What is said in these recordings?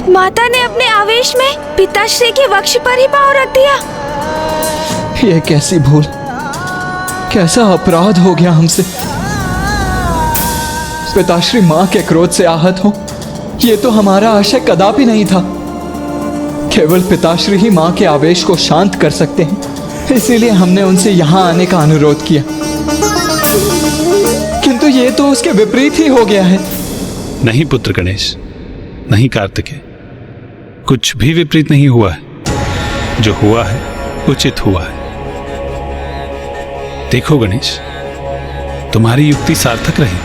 माता ने अपने आवेश में पिताश्री के वक्ष पर ही पाँव रख दिया। ये कैसी भूल, कैसा अपराध हो गया हमसे। पिताश्री माँ के क्रोध से आहत हो, ये तो हमारा आशय कदापि नहीं था। केवल पिताश्री ही माँ के आवेश को शांत कर सकते हैं, इसीलिए हमने उनसे यहाँ आने का अनुरोध किया। किंतु ये तो उसके विपरीत ही हो गया है। नहीं पुत्र गणेश, नहीं कार्तिकेय, कुछ भी विपरीत नहीं हुआ है। जो हुआ है उचित हुआ है। देखो गणेश, तुम्हारी युक्ति सार्थक रही।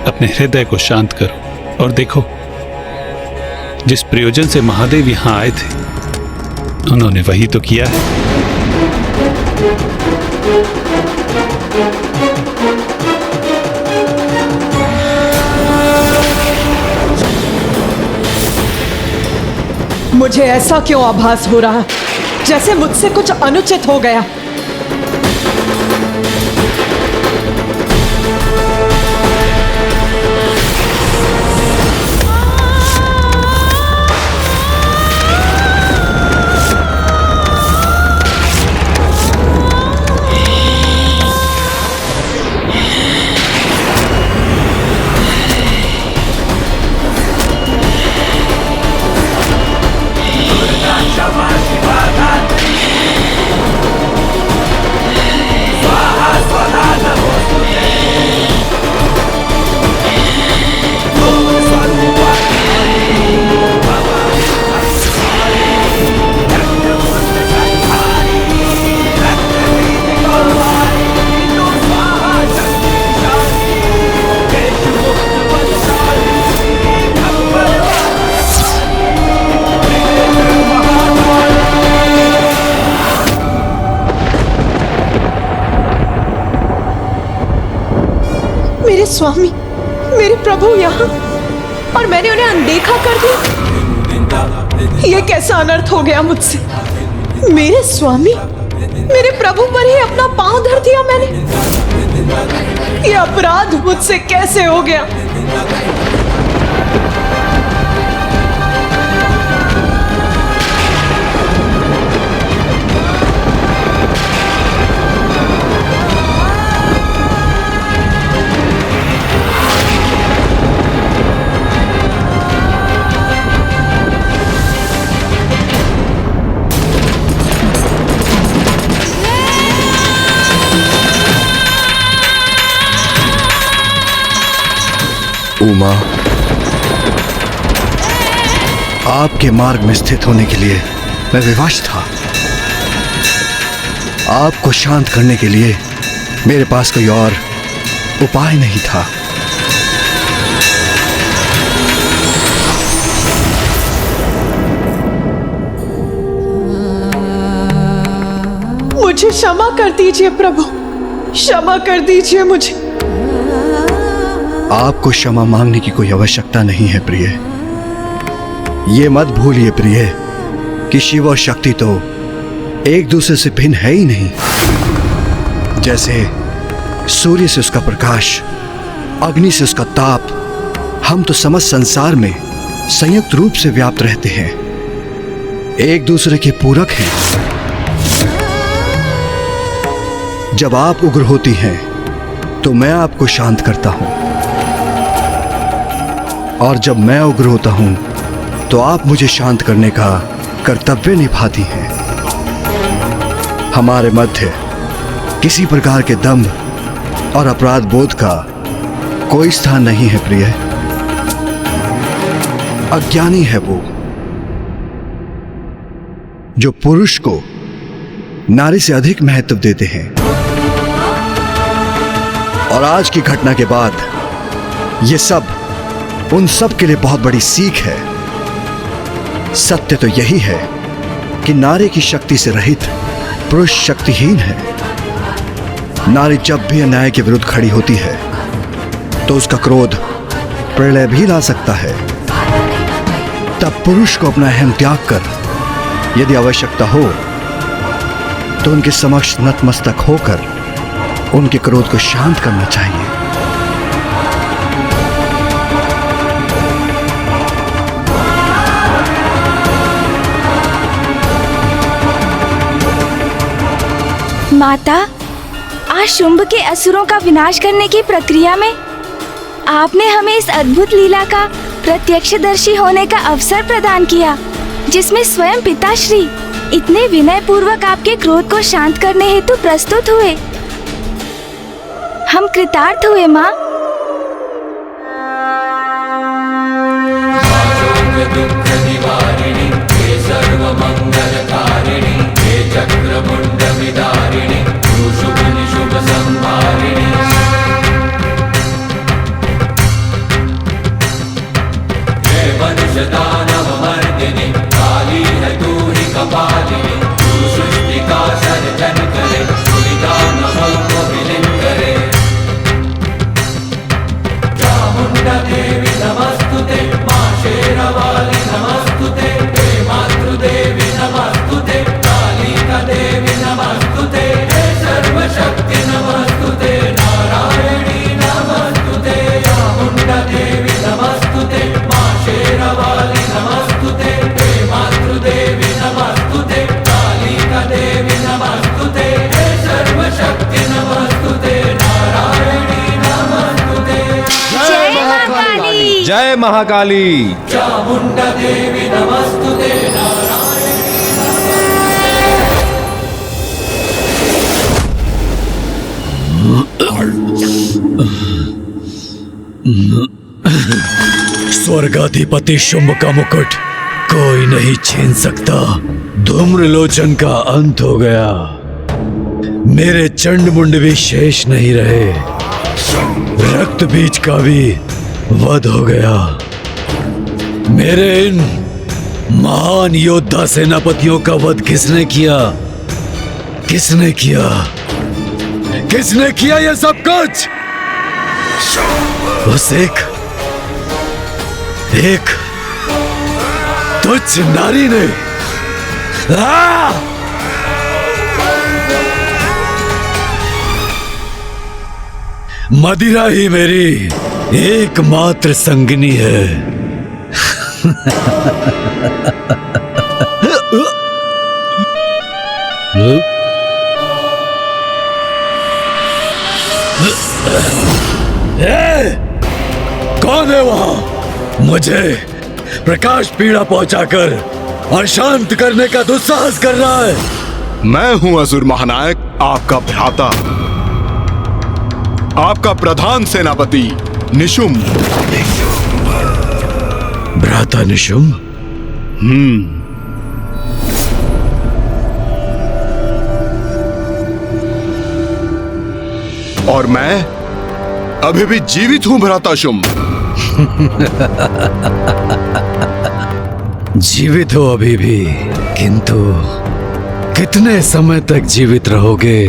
अपने हृदय को शांत करो और देखो, जिस प्रयोजन से महादेव यहां आए थे, उन्होंने वही तो किया है। मुझे ऐसा क्यों आभास हो रहा है जैसे मुझसे कुछ अनुचित हो गया। मेरे स्वामी, मेरे प्रभु यहाँ, और मैंने उन्हें अनदेखा कर दिया। ये कैसा अनर्थ हो गया मुझसे। मेरे स्वामी, मेरे प्रभु पर ही अपना पांव धर दिया मैंने। ये अपराध मुझसे कैसे हो गया। उमा, आपके मार्ग में स्थित होने के लिए मैं विवश था। आपको शांत करने के लिए मेरे पास कोई और उपाय नहीं था। मुझे क्षमा कर दीजिए प्रभु, क्षमा कर दीजिए मुझे। आपको क्षमा मांगने की कोई आवश्यकता नहीं है प्रिय। ये मत भूलिए प्रिय कि शिव और शक्ति तो एक दूसरे से भिन्न है ही नहीं। जैसे सूर्य से उसका प्रकाश, अग्नि से उसका ताप, हम तो समस्त संसार में संयुक्त रूप से व्याप्त रहते हैं, एक दूसरे के पूरक हैं। जब आप उग्र होती हैं तो मैं आपको शांत करता हूं, और जब मैं उग्र होता हूं तो आप मुझे शांत करने का कर्तव्य निभाती हैं। हमारे मध्य किसी प्रकार के दंभ और अपराध बोध का कोई स्थान नहीं है प्रिय। अज्ञानी है वो जो पुरुष को नारी से अधिक महत्व देते हैं। और आज की घटना के बाद ये सब उन सब के लिए बहुत बड़ी सीख है। सत्य तो यही है कि नारी की शक्ति से रहित पुरुष शक्तिहीन है। नारी जब भी अन्याय के विरुद्ध खड़ी होती है तो उसका क्रोध प्रलय भी ला सकता है। तब पुरुष को अपना अहम त्याग कर यदि आवश्यकता हो तो उनके समक्ष नतमस्तक होकर उनके क्रोध को शांत करना चाहिए। माता, आज शुंभ के असुरों का विनाश करने की प्रक्रिया में आपने हमें इस अद्भुत लीला का प्रत्यक्षदर्शी होने का अवसर प्रदान किया, जिसमें स्वयं पिताश्री इतने विनय पूर्वक आपके क्रोध को शांत करने हेतु प्रस्तुत हुए। हम कृतार्थ हुए माँ। जय महाकाली। चामुंडा देवी नमस्तुते। स्वर्गाधिपति शुंभ का मुकुट कोई नहीं छीन सकता। धूम्रलोचन का अंत हो गया, मेरे चंडमुंड भी शेष नहीं रहे, रक्त बीज का भी वध हो गया। मेरे इन महान योद्धा सेनापतियों का वध किसने किया? किसने किया? किसने किया ये सब कुछ? बस एक तुच्छ नारी ने। मदिरा ही मेरी एकमात्र संगिनी है। कौन है वहां? मुझे प्रकाश पीड़ा पहुंचाकर अशांत करने का दुस्साहस कर रहा है। मैं हूं असुर महानायक, आपका भ्राता, आपका प्रधान सेनापति निशुंभ। भ्राता निशुंभ? और मैं अभी भी जीवित हूं भ्राता शुंभ। जीवित हो अभी भी, किंतु कितने समय तक जीवित रहोगे?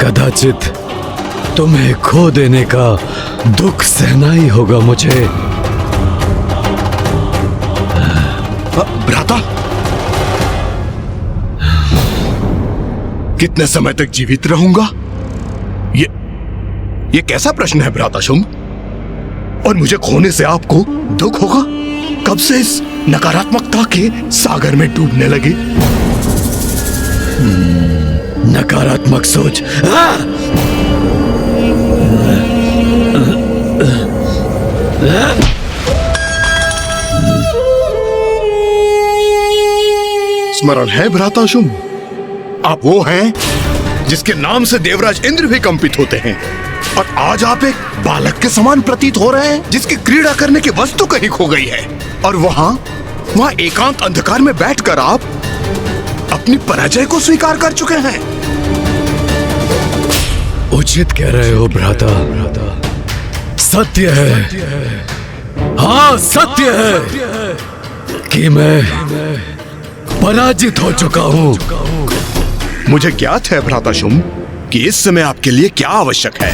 कदाचित तुम्हें खो देने का दुख सहना ही होगा मुझे। भ्राता, कितने समय तक जीवित रहूंगा? ये कैसा प्रश्न है भ्राता शुंभ? और मुझे खोने से आपको दुख होगा? कब से इस नकारात्मकता के सागर में डूबने लगे? नकारात्मक सोच। स्मरण है भ्राता शुंभ, आप वो हैं जिसके नाम से देवराज इंद्र भी कंपित होते हैं, और आज आप एक बालक के समान प्रतीत हो रहे हैं जिसकी क्रीड़ा करने की वस्तु कहीं खो गई है। और वहां एकांत अंधकार में बैठकर आप अपनी पराजय को स्वीकार कर चुके हैं। उचित कह रहे हो भ्राता, सत्य है, हाँ सत्य है कि मैं पराजित हो चुका हूं। मुझे ज्ञात है भ्राता शुंभ कि इस समय आपके लिए क्या आवश्यक है।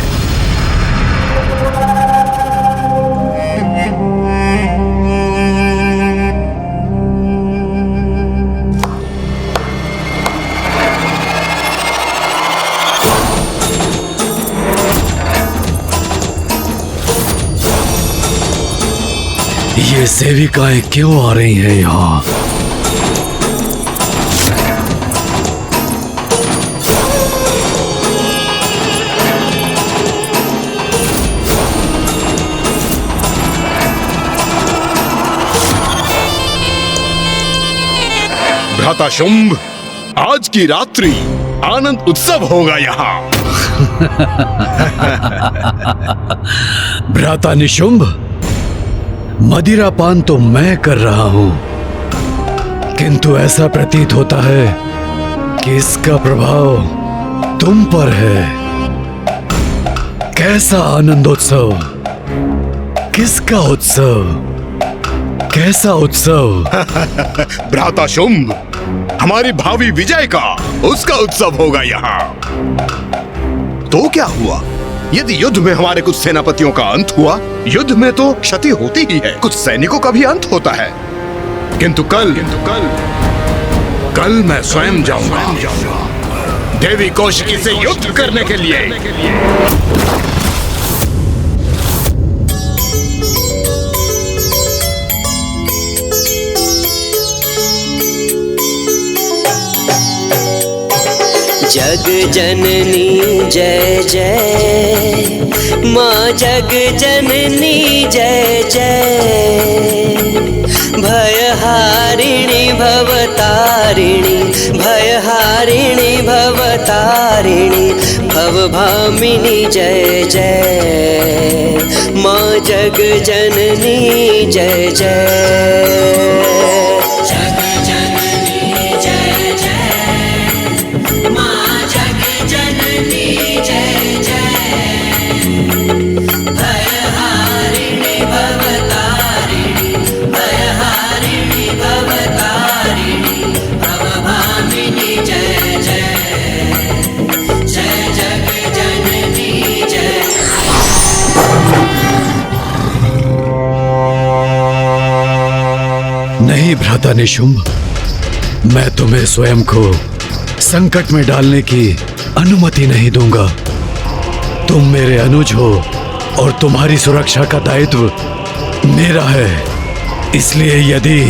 ये सेविकाएं क्यों आ रही हैं यहाँ? भ्राता शुंभ, आज की रात्रि आनंद उत्सव होगा यहाँ। भ्राता निशुंभ, मदिरापान तो मैं कर रहा हूं, किंतु ऐसा प्रतीत होता है कि इसका प्रभाव तुम पर है। कैसा आनंदोत्सव, किसका उत्सव, कैसा उत्सव? भ्राता शुंभ, हमारी भावी विजय का, उसका उत्सव होगा यहाँ। तो क्या हुआ यदि युद्ध में हमारे कुछ सेनापतियों का अंत हुआ? युद्ध में तो क्षति होती ही है, कुछ सैनिकों का भी अंत होता है। किंतु कल मैं स्वयं जाऊंगा देवी कौशिकी से युद्ध करने के लिए। जग जननी जय जय, माँ जग जननी जय जय। भयहारिणी भवतारिणी, भयहारिणी भवतारिणी, भवभामिनी जय जय। माँ जग जननी जय जय। नहीं भ्राता निशुंभ, मैं तुम्हें स्वयं को संकट में डालने की अनुमति नहीं दूंगा। तुम मेरे अनुज हो और तुम्हारी सुरक्षा का दायित्व मेरा है। इसलिए यदि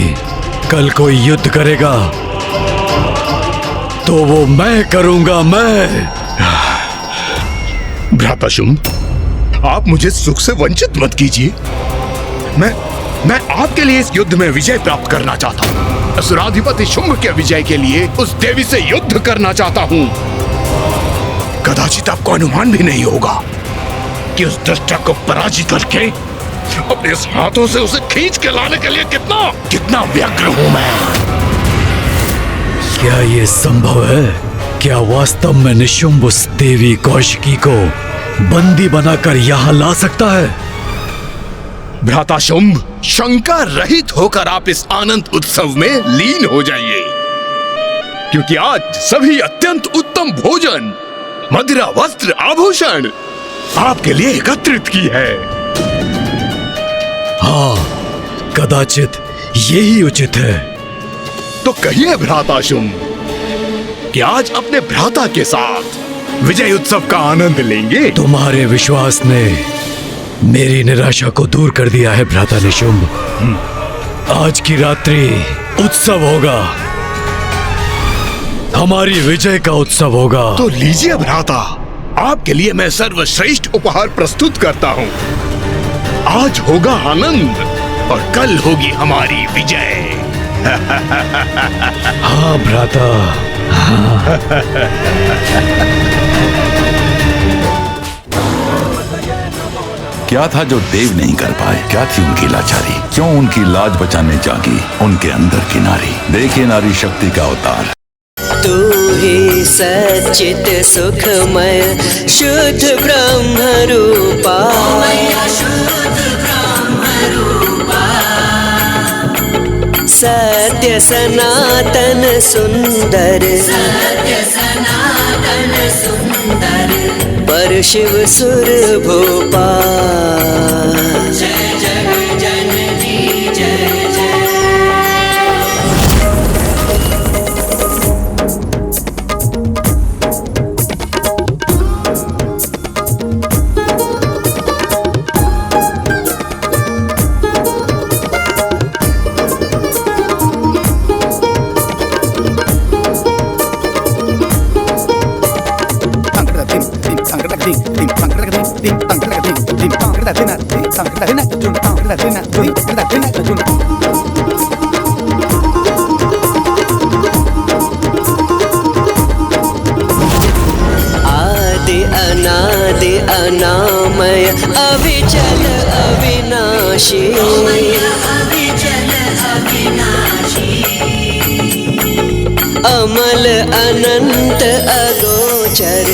कल कोई युद्ध करेगा तो वो मैं करूंगा, मैं। भ्राता शुंभ, आप मुझे सुख से वंचित मत कीजिए। मैं आपके लिए इस युद्ध में विजय प्राप्त करना चाहता हूँ। असुराधिपति शुंभ के विजय के लिए उस देवी से युद्ध करना चाहता हूँ। कदाचित आपको अनुमान भी नहीं होगा कि उस दुष्ट को पराजित करके अपने इस हाथों से उसे खींच के लाने के लिए कितना व्यग्र हूँ मैं। क्या ये संभव है? क्या वास्तव में निशुंभ उस देवी कौशिकी को बंदी बनाकर यहाँ ला सकता है? भ्राता शुंभ, शंका रहित होकर आप इस आनंद उत्सव में लीन हो जाइए, क्योंकि आज सभी अत्यंत उत्तम भोजन, मदिरा, वस्त्र, आभूषण आपके लिए एकत्रित की है। हाँ, कदाचित यही उचित है। तो कहिए भ्राता शुंभ कि आज अपने भ्राता के साथ विजय उत्सव का आनंद लेंगे। तुम्हारे विश्वास ने मेरी निराशा को दूर कर दिया है भ्राता निशुंभ। आज की रात्रि उत्सव होगा, हमारी विजय का उत्सव होगा। तो लीजिए भ्राता, आपके लिए मैं सर्वश्रेष्ठ उपहार प्रस्तुत करता हूँ। आज होगा आनंद और कल होगी हमारी विजय। हाँ भ्राता, हाँ। क्या था जो देव नहीं कर पाए? क्या थी उनकी लाचारी? क्यों उनकी लाज बचाने जागी उनके अंदर की नारी? देखिए नारी शक्ति का अवतार। तू ही सच्चित सुखमय शुद्ध ब्रह्म रूपा, सत्य सनातन सुंदर, पर शिव सुर भूपा। जय जग जननी जय जय। करुणामय अविचल अविनाशी अमल अनंत अगोचर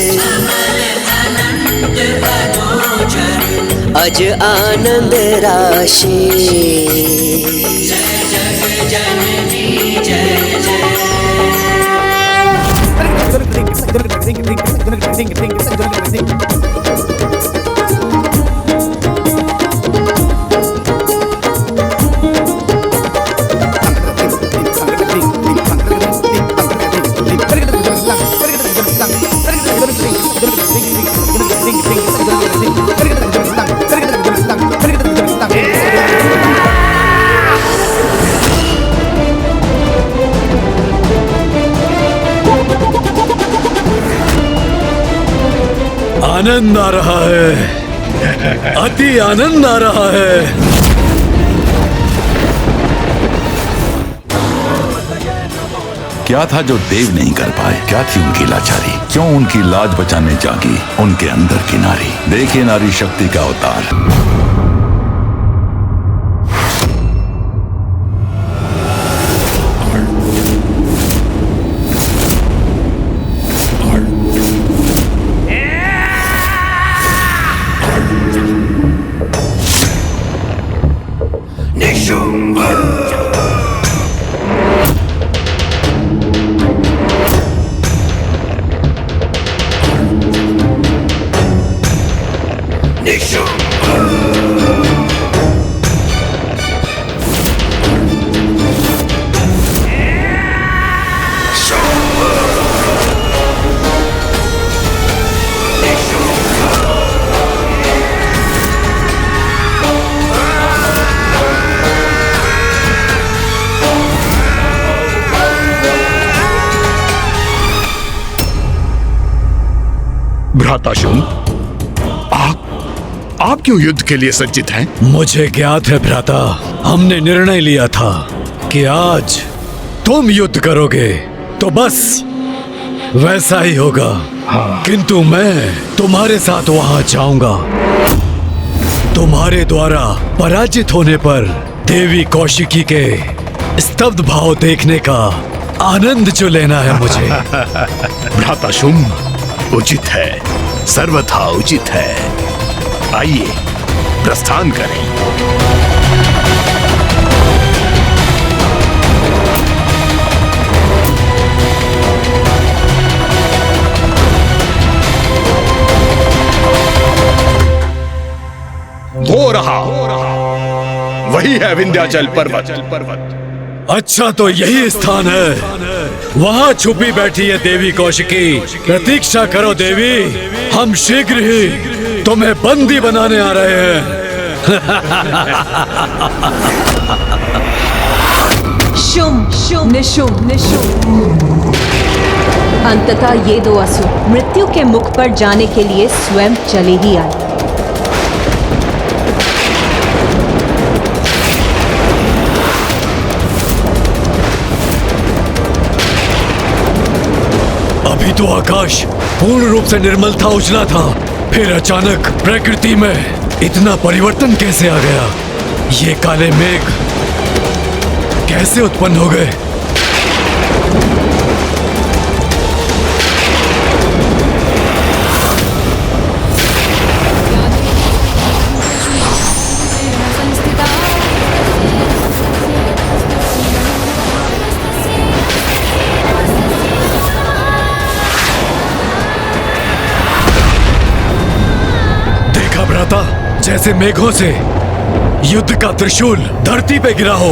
अज आनंद राशि जय जग जननी जय जय आनंद आ रहा है, अति आनंद आ रहा है। क्या था जो देव नहीं कर पाए? क्या थी उनकी लाचारी? क्यों उनकी लाज बचाने जागी उनके अंदर की नारी? देखिए नारी शक्ति का अवतार। भ्राता शुंभ, आप क्यों युद्ध के लिए सज्जित हैं? मुझे ज्ञात है भ्राता, हमने निर्णय लिया था कि आज तुम युद्ध करोगे तो बस वैसा ही होगा। किंतु मैं तुम्हारे साथ वहां जाऊंगा। तुम्हारे द्वारा पराजित होने पर देवी कौशिकी के स्तब्ध भाव देखने का आनंद जो लेना है मुझे। भ्राता शुंभ, उचित है, सर्वथा उचित है। आइए प्रस्थान करें। वो रहा, वही है विंध्याचल पर्वत। अच्छा, तो यही स्थान है। वहाँ छुपी बैठी है देवी कौशिकी। प्रतीक्षा करो देवी, हम शीघ्र ही तुम्हें बंदी बनाने आ रहे हैं। शुंभ, निशुंभ। अंततः ये दो असुर मृत्यु के मुख पर जाने के लिए स्वयं चले ही आए। अभी तो आकाश पूर्ण रूप से निर्मल था, उजला था, फिर अचानक प्रकृति में इतना परिवर्तन कैसे आ गया? ये काले मेघ कैसे उत्पन्न हो गए? जैसे मेघों से युद्ध का त्रिशूल धरती पे गिरा हो।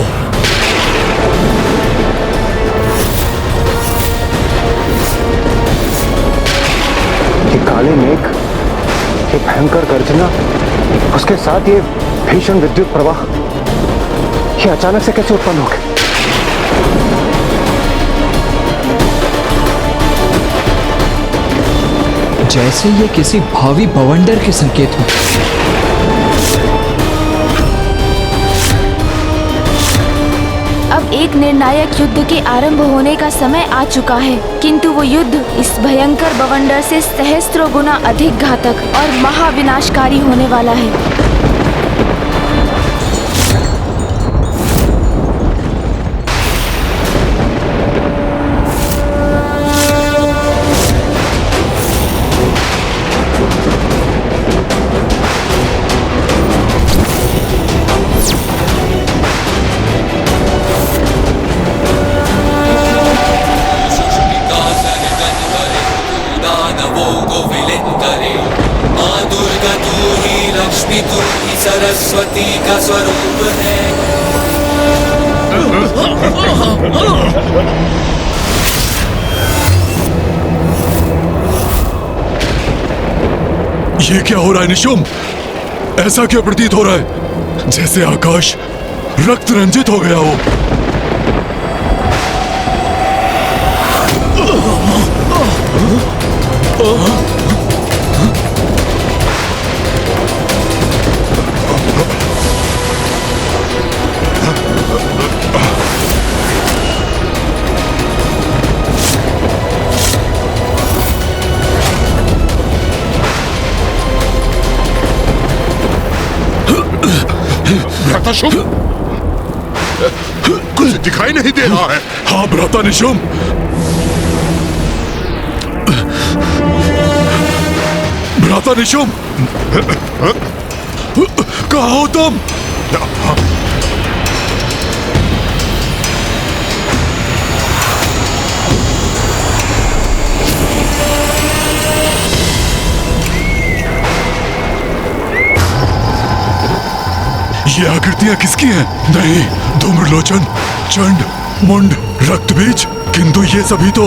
ये काले मेघ, ये भयंकर गर्जना, उसके साथ ये भीषण विद्युत प्रवाह, ये अचानक से कैसे उत्पन्न हो गए? जैसे ये किसी भावी बवंडर के संकेत हो। अब एक निर्णायक युद्ध के आरंभ होने का समय आ चुका है, किंतु वो युद्ध इस भयंकर बवंडर से सहस्त्रों गुना अधिक घातक और महाविनाशकारी होने वाला है। सरस्वती का स्वरूप है। ये क्या हो रहा है निशुम? ऐसा क्या प्रतीत हो रहा है जैसे आकाश रक्त रंजित हो गया हो। शुभ कुछ दिखाई नहीं दे रहा है। हाँ भ्राता निशुम, भ्राता निशुम, कहाँ हो तुम? ये आकृतियां किसकी हैं? नहीं, धूम्रलोचन, चंड, मुंड, रक्तबीज, किंतु ये सभी तो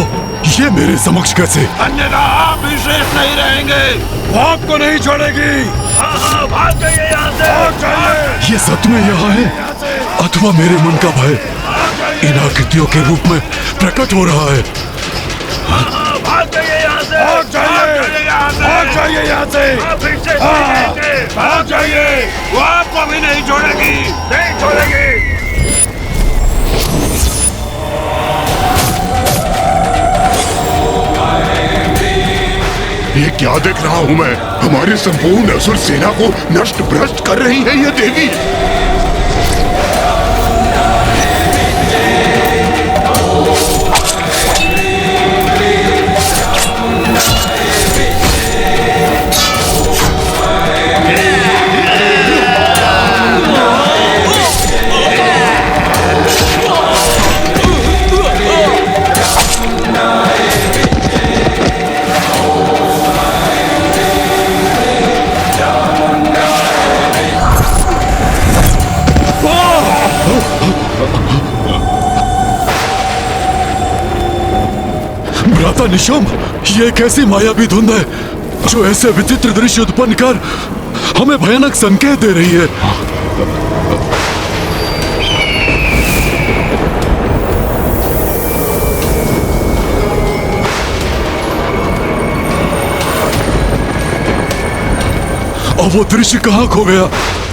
ये मेरे समक्ष कैसे? अन्यथा आप भी शेष नहीं रहेंगे। वो आपको नहीं छोड़ेगी। हाँ, भाग जाइए यहाँ से। भाग जाइए। ये सच में यहाँ है अथवा मेरे मन का भय इन आकृतियों के रूप में प्रकट हो रहा है? भाग जाइए यहाँ से। भाग जाइए यहाँ से। भाग जाइए यहाँ से। आप भी शेष नहीं रहेंगे। भाग जाइए। वो आपको भी नहीं छोड़ेगी, नहीं छोड़ेगी। ये क्या देख रहा हूँ मैं? हमारी संपूर्ण असुर सेना को नष्ट भ्रष्ट कर रही है ये देवी। भ्राता निशुम, ये कैसी मायावी धुंध है जो ऐसे विचित्र दृश्य उत्पन्न कर हमें भयानक संकेत दे रही है। अब वो दृश्य कहाँ खो गया?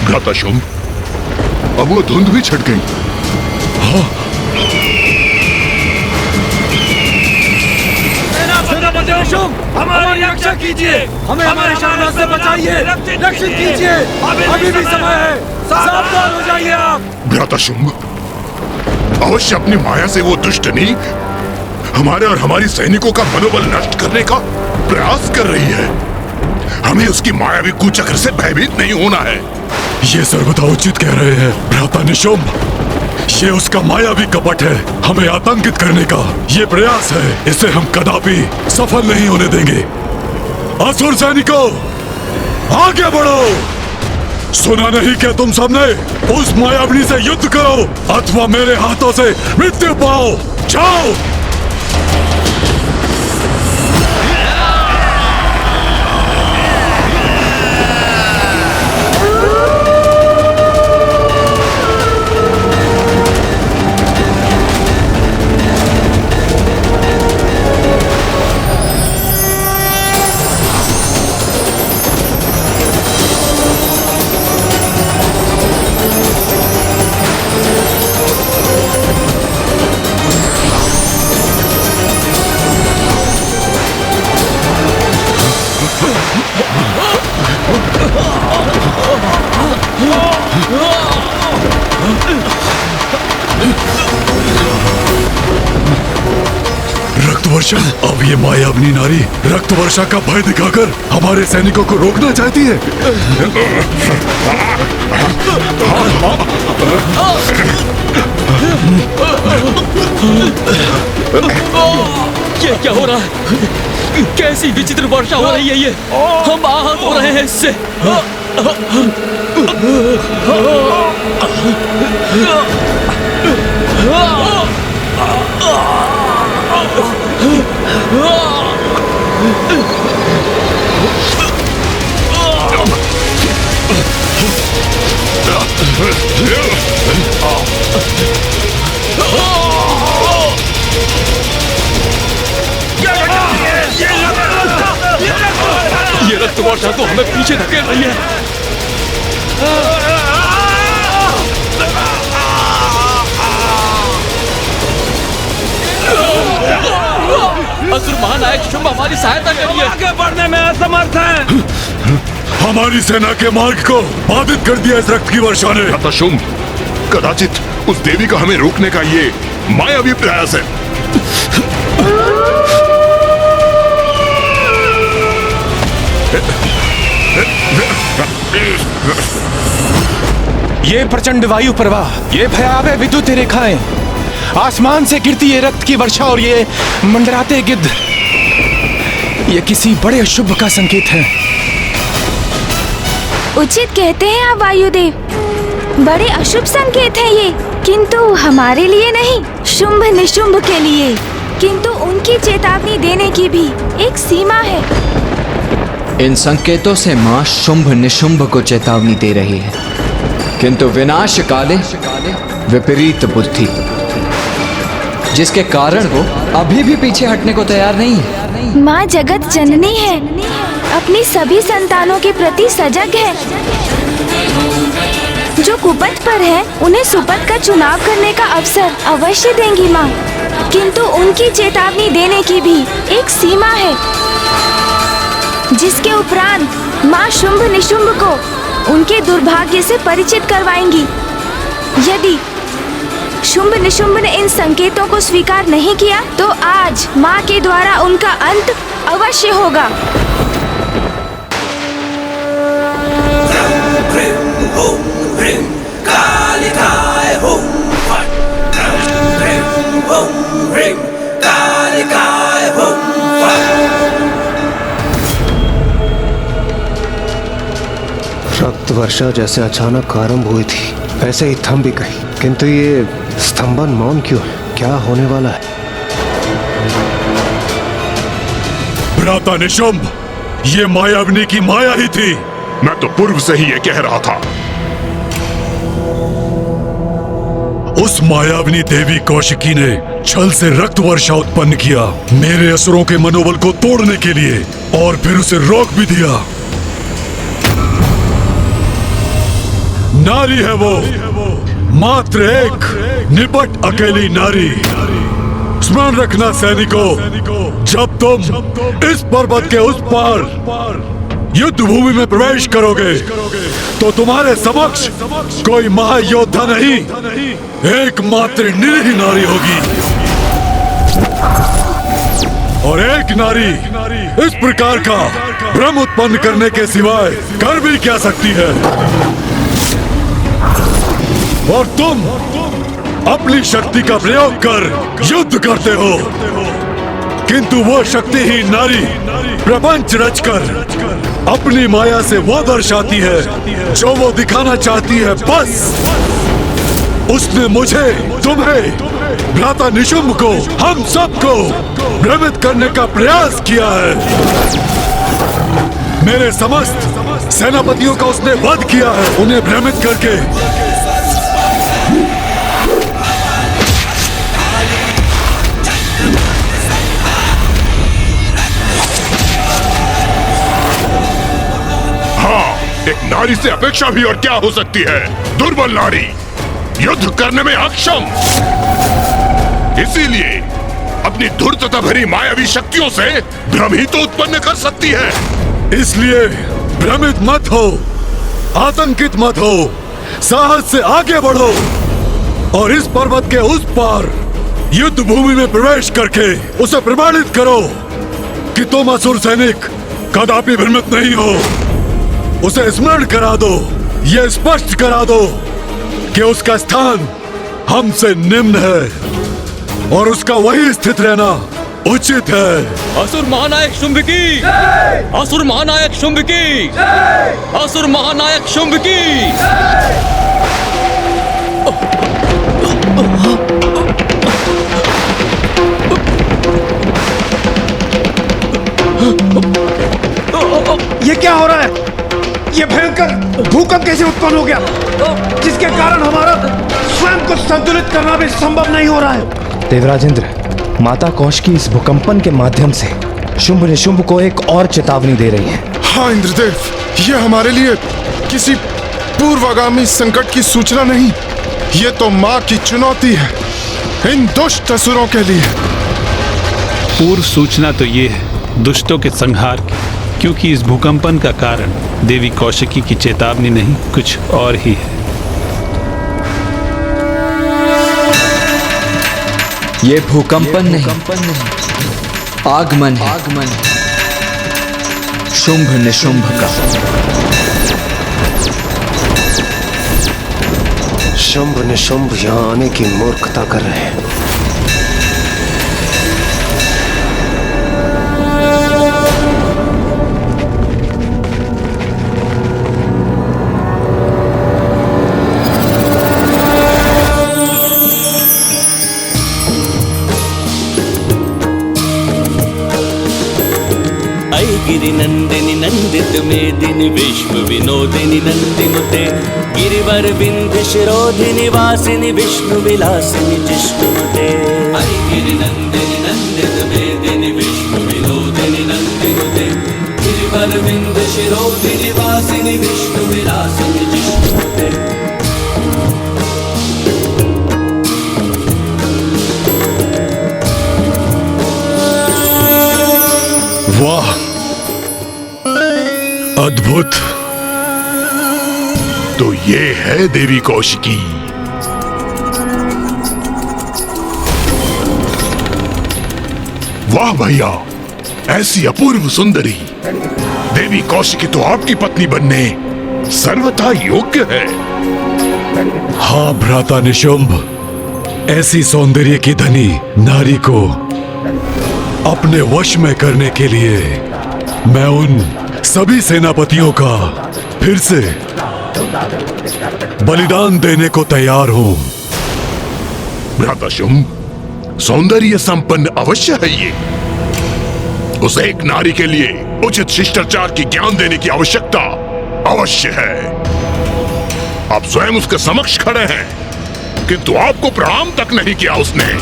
भ्राता शुंभ, अब वो धुंध भी छट गई। हाँ, हमारी रक्षा कीजिए, हमें हमारे शानदार से बचाइए, रक्षित कीजिए। अभी भी समय है, सावधान हो जाइए आप। भ्राता शुंभ, अवश्य अपनी माया से वो दुष्टनी हमारे और हमारी सैनिकों का मनोबल नष्ट करने का प्रयास कर रही है। हमें उसकी मायावी कुचक्र से भयभीत नहीं होना है। ये सर्वथा उचित कह रहे हैं भ्राता निशुंभ। ये उसका मायावी कपट है, हमें आतंकित करने का ये प्रयास है। इसे हम कदापि सफल नहीं होने देंगे। असुर सैनिकों, आगे बढ़ो। सुना नहीं क्या तुम सबने? उस मायाविनी से युद्ध करो अथवा मेरे हाथों से मृत्यु पाओ। जाओ। रक्त वर्षा, अब ये मायावनी नारी रक्त वर्षा का भय दिखाकर हमारे सैनिकों को रोकना चाहती है। ये क्या हो रहा है? कैसी विचित्र वर्षा हो रही है ये? हम आहत हो रहे हैं इससे। ये रक्त वर्षा तो हमें पीछे धकेल रही है। असुर महानायक शुंभ हमारी सहायता करिए। आगे बढ़ने में असमर्थ है। हमारी सेना के मार्ग को बाधित कर दिया इस रक्त की वर्षा ने। शुंभ, कदाचित उस देवी का हमें रोकने का ये मायावी प्रयास है। ये प्रचंड वायु प्रवाह, ये भयावह विद्युत रेखाएं, आसमान से गिरती ये रक्त की वर्षा और ये मंडराते गिद्ध, ये किसी बड़े अशुभ का संकेत है। उचित कहते हैं आप वायुदेव, बड़े अशुभ संकेत हैं ये, किंतु हमारे लिए नहीं, शुंभ निशुंभ के लिए। किंतु उनकी चेतावनी देने की भी एक सीमा है। इन संकेतों से माँ शुंभ निशुंभ को चेतावनी दे रही है, किंतु विनाश काले विपरीत बुद्धि, जिसके कारण वो अभी भी पीछे हटने को तैयार नहीं है। माँ जगत जननी है, अपनी सभी संतानों के प्रति सजग है। जो कुपथ पर है उन्हें सुपथ का चुनाव करने का अवसर अवश्य देंगी माँ, किंतु उनकी चेतावनी देने की भी एक सीमा है, जिसके उपरांत माँ शुंभ निशुंभ को उनके दुर्भाग्य से परिचित करवाएंगी। यदि शुंभ निशुंभ ने इन संकेतों को स्वीकार नहीं किया तो आज माँ के द्वारा उनका अंत अवश्य होगा। रक्त वर्षा जैसे अचानक आरंभ हुई थी, वैसे ही थम भी गई, किंतु ये स्तंभन मौन क्यों है? क्या होने वाला है? भ्राता निशुंभ, ये मायावनी की माया ही थी। मैं तो पूर्व से ही ये कह रहा था। उस मायावनी देवी कौशिकी ने छल से रक्त वर्षा उत्पन्न किया, मेरे असुरों के मनोबल को तोड़ने के लिए, और फिर उसे रोक भी दिया। नारी है वो, मात्र एक निपट अकेली नारी। स्मरण रखना सैनिकों, जब तुम इस पर्वत के उस पार युद्ध भूमि में प्रवेश करोगे तो तुम्हारे समक्ष कोई महायोद्धा नहीं, एकमात्र निरीह नारी होगी। और एक नारी इस प्रकार का भ्रम उत्पन्न करने के सिवाय कर भी क्या सकती है? और तुम अपनी शक्ति का प्रयोग कर युद्ध करते हो, किंतु वो शक्तिहीन नारी प्रपंच रचकर अपनी माया से वो दर्शाती है जो वो दिखाना चाहती है। बस उसने मुझे, तुम्हें, भ्राता निशुंभ को, हम सबको भ्रमित करने का प्रयास किया है। मेरे समस्त सेनापतियों का उसने वध किया है, उन्हें भ्रमित करके। एक नारी से अपेक्षा भी और क्या हो सकती है? दुर्बल नारी, युद्ध करने में अक्षम, इसीलिए अपनी धूर्तता भरी मायावी शक्तियों से भ्रम ही तो उत्पन्न कर सकती है। इसलिए भ्रमित मत हो, आतंकित मत हो, साहस से आगे बढ़ो और इस पर्वत के उस पार युद्ध भूमि में प्रवेश करके उसे प्रमाणित करो कि तुम असुर सैनिक कदापि भ्रमित नहीं हो। उसे स्मरण करा दो, यह स्पष्ट करा दो कि उसका स्थान हमसे निम्न है और उसका वही स्थित रहना उचित है। असुर महानायक शुंभ की, असुर महानायक शुंभ की, असुर महानायक शुंभ की। ये क्या हो रहा है? ये भयंकर भूकंप कैसे उत्पन्न हो गया, जिसके कारण हमारा स्वयं को संतुलित करना भी संभव नहीं हो रहा है। देवराज इंद्र, माता कौश की इस भूकंपन के माध्यम से शुंभ निशुंभ को एक और चेतावनी दे रही है। हाँ इंद्रदेव, ये हमारे लिए किसी पूर्वागामी संकट की सूचना नहीं, ये तो माँ की चुनौती है इन दुष्ट असुरों के लिए। पूर्व सूचना तो ये है दुष्टों के संहार की, क्योंकि इस भूकंपन का कारण देवी कौशिकी की चेतावनी नहीं, कुछ और ही है। ये भूकंपन नहीं, आगमन है शुंभ निशुंभ का। शुंभ निशुंभ यहाँ आने की मूर्खता कर रहे हैं। गिरिनंदिनी नंदित मेदिनी विश्व विनोदिनी नंदिनुते गिरिवर विंध्य शिरोधिनी वासिनी विष्णु विलासिनी जिष्णुते। गिरिनंदिनी नंदित मेदिनी विश्व विनोदिनी नंदिनुते गिरिवर विंध्य शिरोधिनी वासिनी विष्णु विलासिनी जिष्णुते। वाह, अद्भुत। तो ये है देवी कौशिकी। वाह भैया, ऐसी अपूर्व सुंदरी देवी कौशिकी तो आपकी पत्नी बनने सर्वथा योग्य है। हाँ भ्राता निशुंभ, ऐसी सौंदर्य की धनी नारी को अपने वश में करने के लिए मैं उन सभी सेनापतियों का फिर से बलिदान देने को तैयार हूं। भ्राता शुंभ, सौंदर्य संपन्न अवश्य है ये। उस एक नारी के लिए उचित शिष्टाचार की ज्ञान देने की आवश्यकता अवश्य है। आप स्वयं उसके समक्ष खड़े हैं, किंतु आपको प्रणाम तक नहीं किया उसने।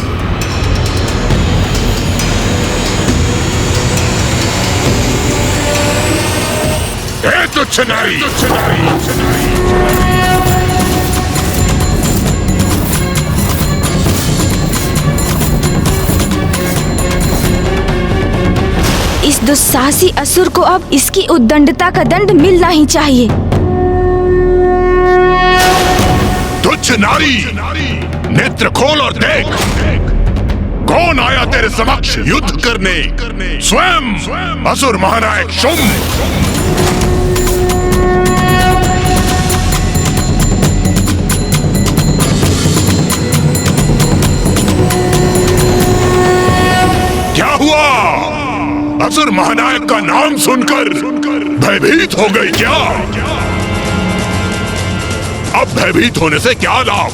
तुच्छ नारी, इस दुस्साहसी असुर को अब इसकी उद्दंडता का दंड मिलना ही चाहिए। तुच्छ नारी, नेत्र खोल और देख, कौन आया तेरे समक्ष युद्ध करने? स्वयं असुर महानायक शुंभ। क्या हुआ? असुर महानायक का नाम सुनकर भयभीत हो गई क्या? अब भयभीत होने से क्या लाभ?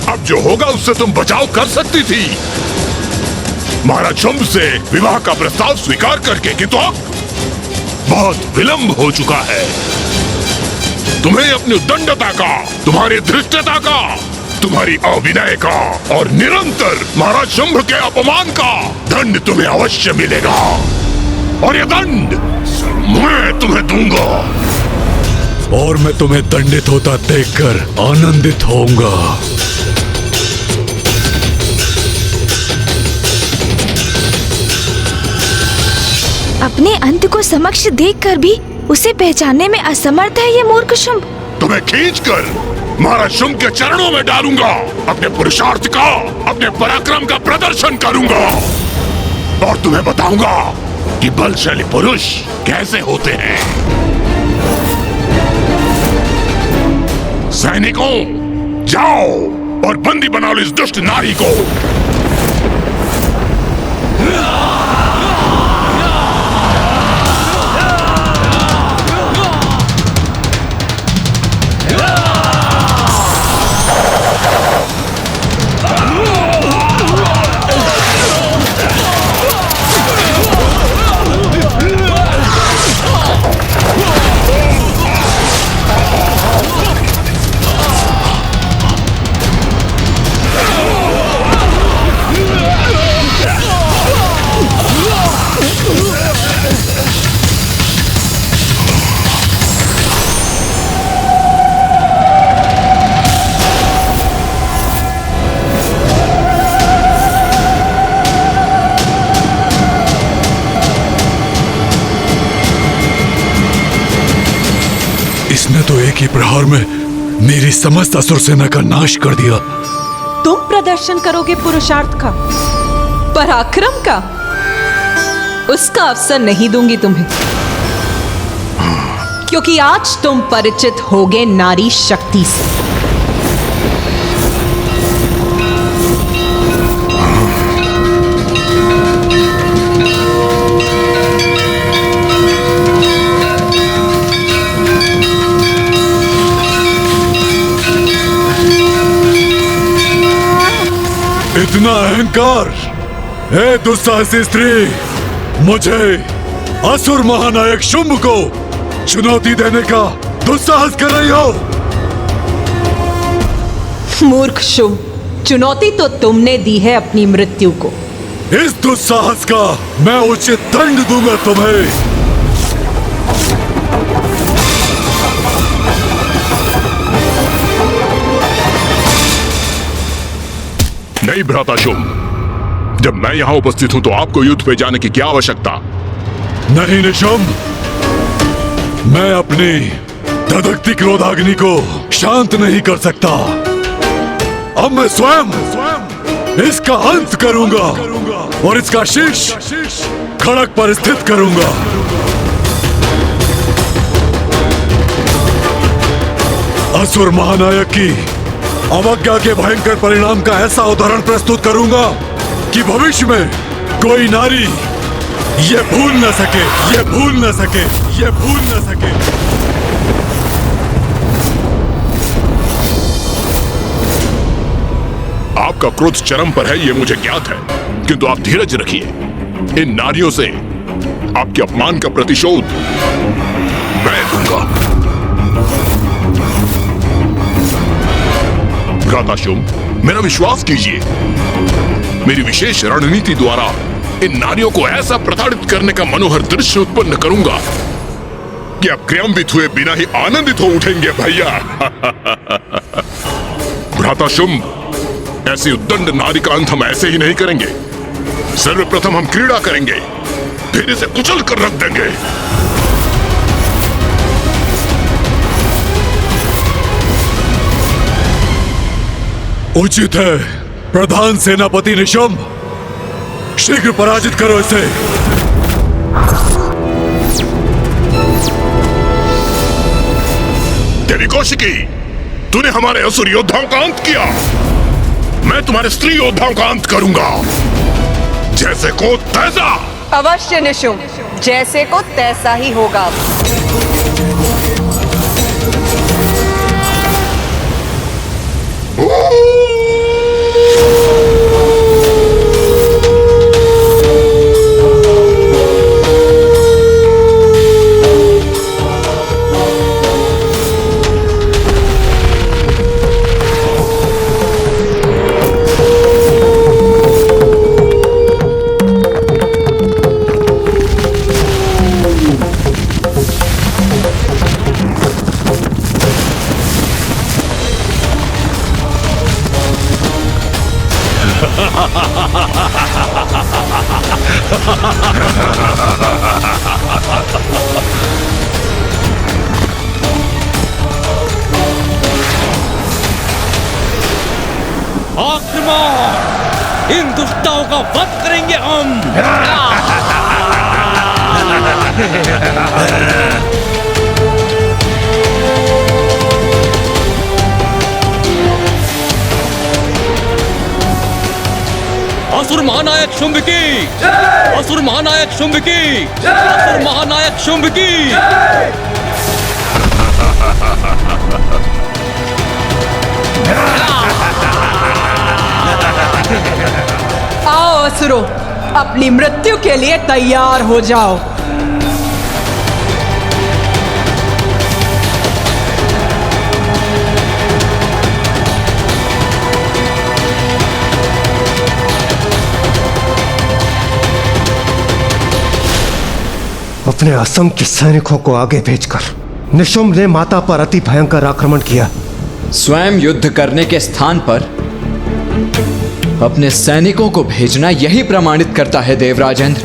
अब जो होगा उससे तुम बचाव कर सकती थी। महाराज शुंभ से विवाह का प्रस्ताव स्वीकार करके, किंतु अब बहुत विलंब हो चुका है। तुम्हें अपनी उद्दंडता का, तुम्हारी धृष्टता का, तुम्हारी अविनय का और निरंतर महाराज शुंभ के अपमान का दंड तुम्हें अवश्य मिलेगा, और यह दंड मैं तुम्हें दूंगा। और मैं तुम्हें दंडित होता देखकर आनंदित होऊंगा। अपने अंत को समक्ष देखकर भी उसे पहचानने में असमर्थ है ये मूर्ख शुंभ। तुम्हें खींचकर महाराज शुंभ के चरणों में डालूंगा, अपने पुरुषार्थ का, अपने पराक्रम का प्रदर्शन करूंगा और तुम्हें बताऊंगा कि बलशाली पुरुष कैसे होते हैं। सैनिकों, जाओ और बंदी बना लो इस दुष्ट नारी को। इसने तो एक ही प्रहार में मेरी समस्त असुर सेना का नाश कर दिया। तुम प्रदर्शन करोगे पुरुषार्थ का, पराक्रम का, उसका अवसर नहीं दूंगी तुम्हें, क्योंकि आज तुम परिचित होगे नारी शक्ति से। इतना अहंकार, हे दुस्साहसी स्त्री, मुझे असुर महानायक शुंभ को चुनौती देने का दुस्साहस कर रही हो? मूर्ख शुंभ, चुनौती तो तुमने दी है अपनी मृत्यु को। इस दुस्साहस का मैं उचित दंड दूंगा तुम्हें। नहीं भ्राता शुंभ, जब मैं यहां उपस्थित हूं तो आपको युद्ध पे जाने की क्या आवश्यकता? नहीं निशुंभ, मैं अपनी धधकती क्रोधाग्नि को शांत नहीं कर सकता। अब मैं स्वयं इसका अंत करूंगा और इसका शीश खड़क पर स्थित करूंगा। असुर महानायक की अवज्ञा के भयंकर परिणाम का ऐसा उदाहरण प्रस्तुत करूंगा कि भविष्य में कोई नारी ये भूल न सके, ये भूल न सके, ये भूल न सके। आपका क्रोध चरम पर है, ये मुझे ज्ञात है, किंतु आप धीरज रखिए। इन नारियों से आपके अपमान का प्रतिशोध मैं दूंगा। भ्राता शुंभ, मेरा विश्वास कीजिए, मेरी विशेष रणनीति द्वारा इन नारियों को ऐसा प्रताड़ित करने का मनोहर दृश्य उत्पन्न करूंगा कि आप क्रियान्वित हुए बिना ही आनंदित हो उठेंगे भैया। भ्राता शुंभ, ऐसी उद्दंड नारी का अंत हम ऐसे ही नहीं करेंगे। सर्वप्रथम हम क्रीड़ा करेंगे, फिर इसे कुचल कर रख देंगे। उचित है प्रधान सेनापति निशुंभ, शीघ्र पराजित करो इसे। देवी कौशिकी, तूने हमारे असुर योद्धाओं का अंत किया, मैं तुम्हारे स्त्री योद्धाओं का अंत करूंगा। जैसे को तैसा। अवश्य निशुंभ, जैसे को तैसा ही होगा। आक्रमण! इन दुष्टों का वध करेंगे हम। असुर महानायक शुंभ की, असुर महानायक शुंभ की, असुर महानायक शुंभ की। आओ असुरों, अपनी मृत्यु के लिए तैयार हो जाओ। अपने असंख्य सैनिकों को आगे भेजकर निशुंभ ने माता पर अति भयंकर आक्रमण किया। स्वयं युद्ध करने के स्थान पर अपने सैनिकों को भेजना यही प्रमाणित करता है देवराजेंद्र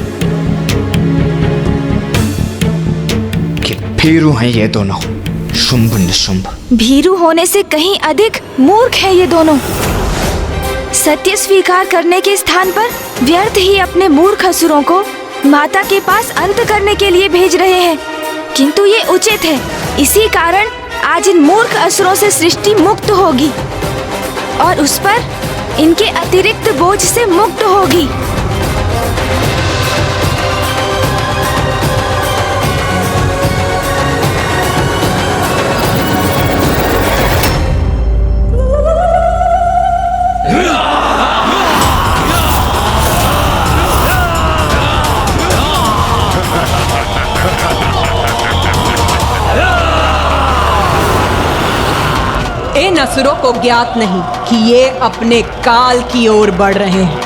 कि भीरू हैं ये दोनों, शुंभ निशुंभ। भीरू होने से कहीं अधिक मूर्ख है ये दोनों। सत्य स्वीकार करने के स्थान पर व्यर्थ ही अपने मूर्ख असुरों को माता के पास अंत करने के लिए भेज रहे हैं, किंतु ये उचित है। इसी कारण आज इन मूर्ख असुरों से सृष्टि मुक्त होगी और उस पर इनके अतिरिक्त बोझ से मुक्त होगी। इन असुरों को ज्ञात नहीं कि ये अपने काल की ओर बढ़ रहे हैं।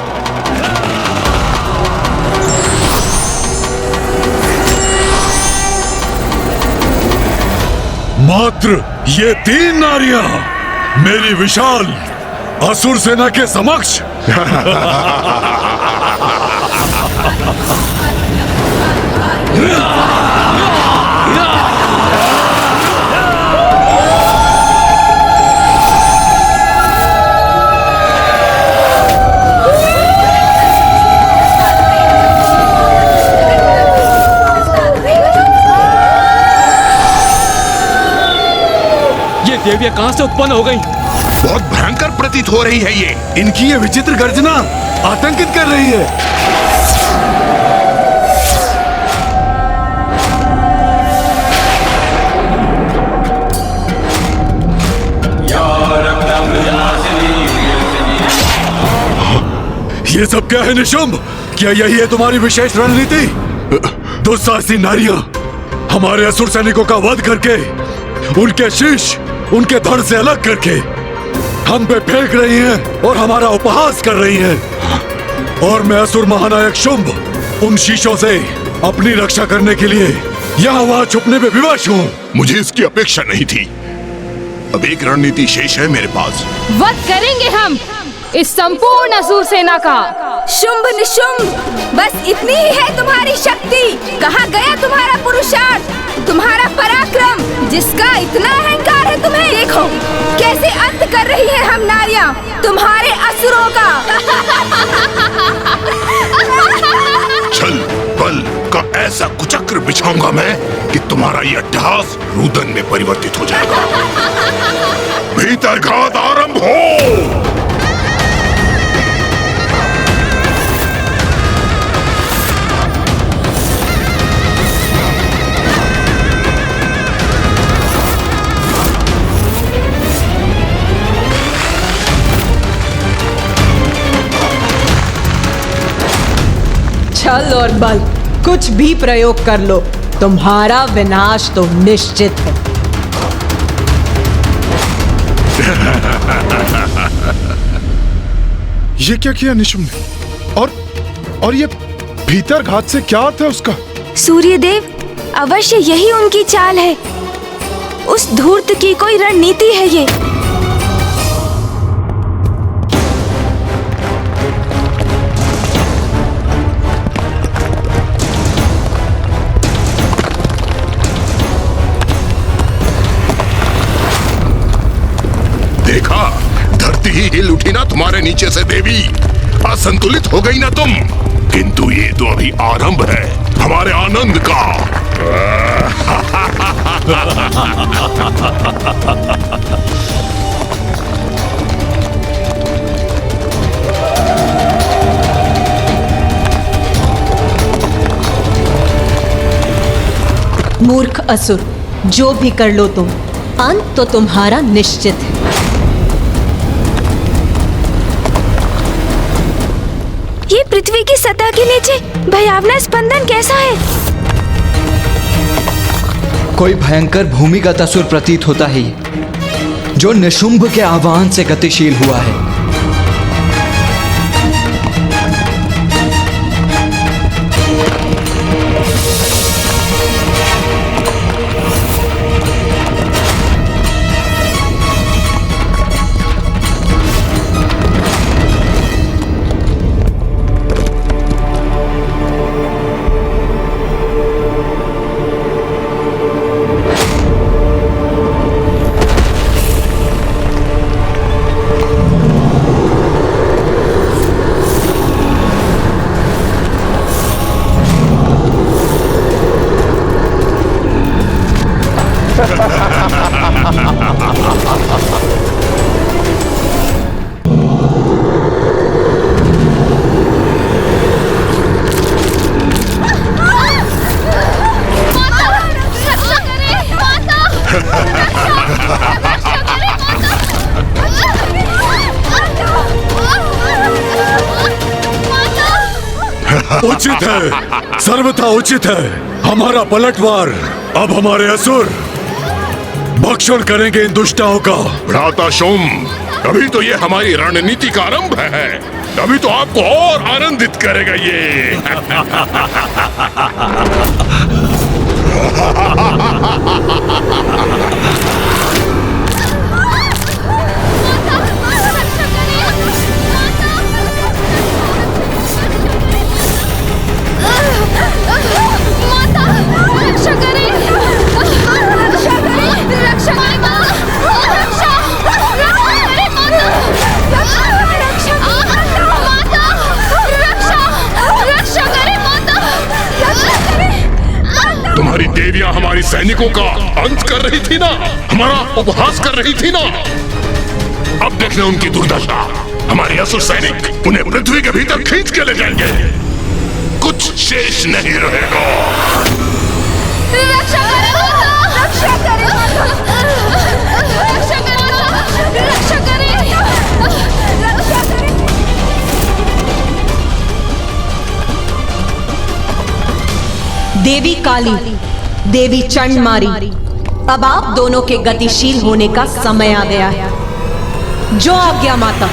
मात्र ये 3 नारियां मेरी विशाल असुर सेना के समक्ष देवियां कहां से उत्पन्न हो गई? बहुत भयंकर प्रतीत हो रही है ये। इनकी ये विचित्र गर्जना आतंकित कर रही है। ये सब क्या है निशुंभ? क्या यही है तुम्हारी विशेष रणनीति? दुस्साहसी नारियां हमारे असुर सैनिकों का वध करके उनके शीश उनके धड़ से अलग करके हम पे फेंक रही हैं और हमारा उपहास कर रही हैं। और मैं असुर महानायक शुंभ उन शीशों से अपनी रक्षा करने के लिए यहाँ वहाँ छुपने में विवश हूँ। मुझे इसकी अपेक्षा नहीं थी। अब एक रणनीति शेष है मेरे पास। वध करेंगे हम इस संपूर्ण असुर सेना का। शुंभ निशुंभ, बस इतनी ही है तुम्हारी शक्ति। कहाँ गया तुम्हारा पुरुषार्थ, तुम्हारा पराक्रम, जिसका इतना अहंकार है तुम्हें? देखो कैसे अंत कर रही है हम नारियां तुम्हारे असुरों का। छल बल का ऐसा कुचक्र बिछाऊंगा मैं कि तुम्हारा ये अट्टहास रुदन में परिवर्तित हो जाएगा। भीतर घात आरंभ हो। छल और बल कुछ भी प्रयोग कर लो, तुम्हारा विनाश तो निश्चित है। ये क्या किया निशुंभ ने? और ये भीतर घात से क्या अर्थ है उसका? सूर्यदेव, अवश्य यही उनकी चाल है। उस धूर्त की कोई रणनीति है ये। देखा, धरती ही हिल उठी ना तुम्हारे तुम्हारे नीचे से देवी। असंतुलित हो गई ना तुम। किंतु ये तो अभी आरंभ है हमारे आनंद का। मूर्ख असुर, जो भी कर लो तुम, अंत तो तुम्हारा निश्चित है। ये पृथ्वी की सतह के नीचे भयावना स्पंदन कैसा है? कोई भयंकर भूमिगत असुर प्रतीत होता है ये, जो निशुंभ के आह्वान से गतिशील हुआ है। उचित है, सर्वथा उचित है। हमारा पलटवार अब हमारे असुर भक्षण करेंगे इन दुष्टाओं का। भ्राता शुंभ, अभी तो ये हमारी रणनीति का आरंभ है। अभी तो आपको और आनंदित करेगा ये। तुम्हारी देवियां हमारी सैनिकों का अंत कर रही थी ना, हमारा उपहास कर रही थी ना। अब देखना उनकी दुर्दशा। हमारे असुर सैनिक उन्हें पृथ्वी के भीतर खींच के ले जाएंगे, कुछ शेष नहीं रहेगा। रक्षा करें माता, रक्षा करें माता, रक्षा करें माता, रक्षा करें, रक्षा करें। देवी काली, देवी चंडमारी, अब आप दोनों के गतिशील होने का समय आ गया है। जो आज्ञा माता।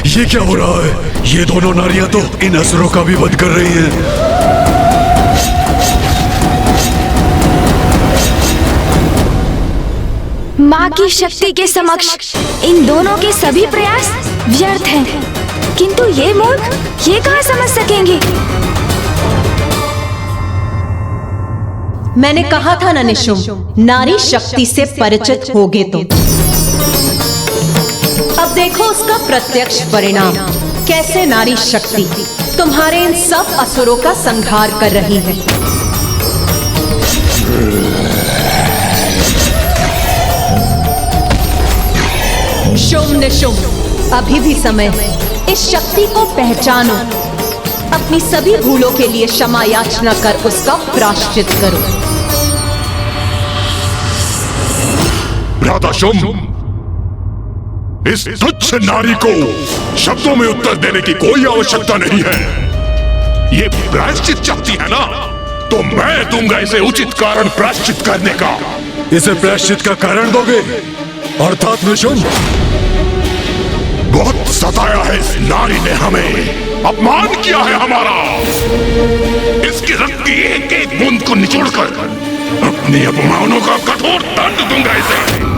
ये क्या हो रहा है? ये दोनों नारियां तो इन असुरों का भी वध कर रही हैं। माँ की शक्ति के समक्ष इन दोनों के सभी प्रयास व्यर्थ हैं। किंतु ये मूर्ख ये कहाँ समझ सकेंगे? मैंने कहा था ना निशुंभ, नारी शक्ति से परिचित होगे तुम। अब देखो उसका प्रत्यक्ष परिणाम। कैसे नारी शक्ति तुम्हारे इन सब असुरों का संहार कर रही है। शुंभ निशुंभ, अभी भी समय है। इस शक्ति को पहचानो, अपनी सभी भूलों के लिए क्षमा याचना कर उसका प्रायश्चित करो। भ्राता शुंभ, इस तुच्छ नारी को शब्दों में उत्तर देने की कोई आवश्यकता नहीं है। ये प्रायश्चित चाहती है ना, तो मैं दूंगा इसे उचित कारण प्रायश्चित करने का। इसे प्रायश्चित का कारण दोगे? अर्थात निशुंभ, बहुत सताया है इस नारी ने हमें, अपमान किया है हमारा। इसकी रक्त की एक एक बूंद को निचोड़कर अपने अपमानों का कठोर दंड दूंगा इसे।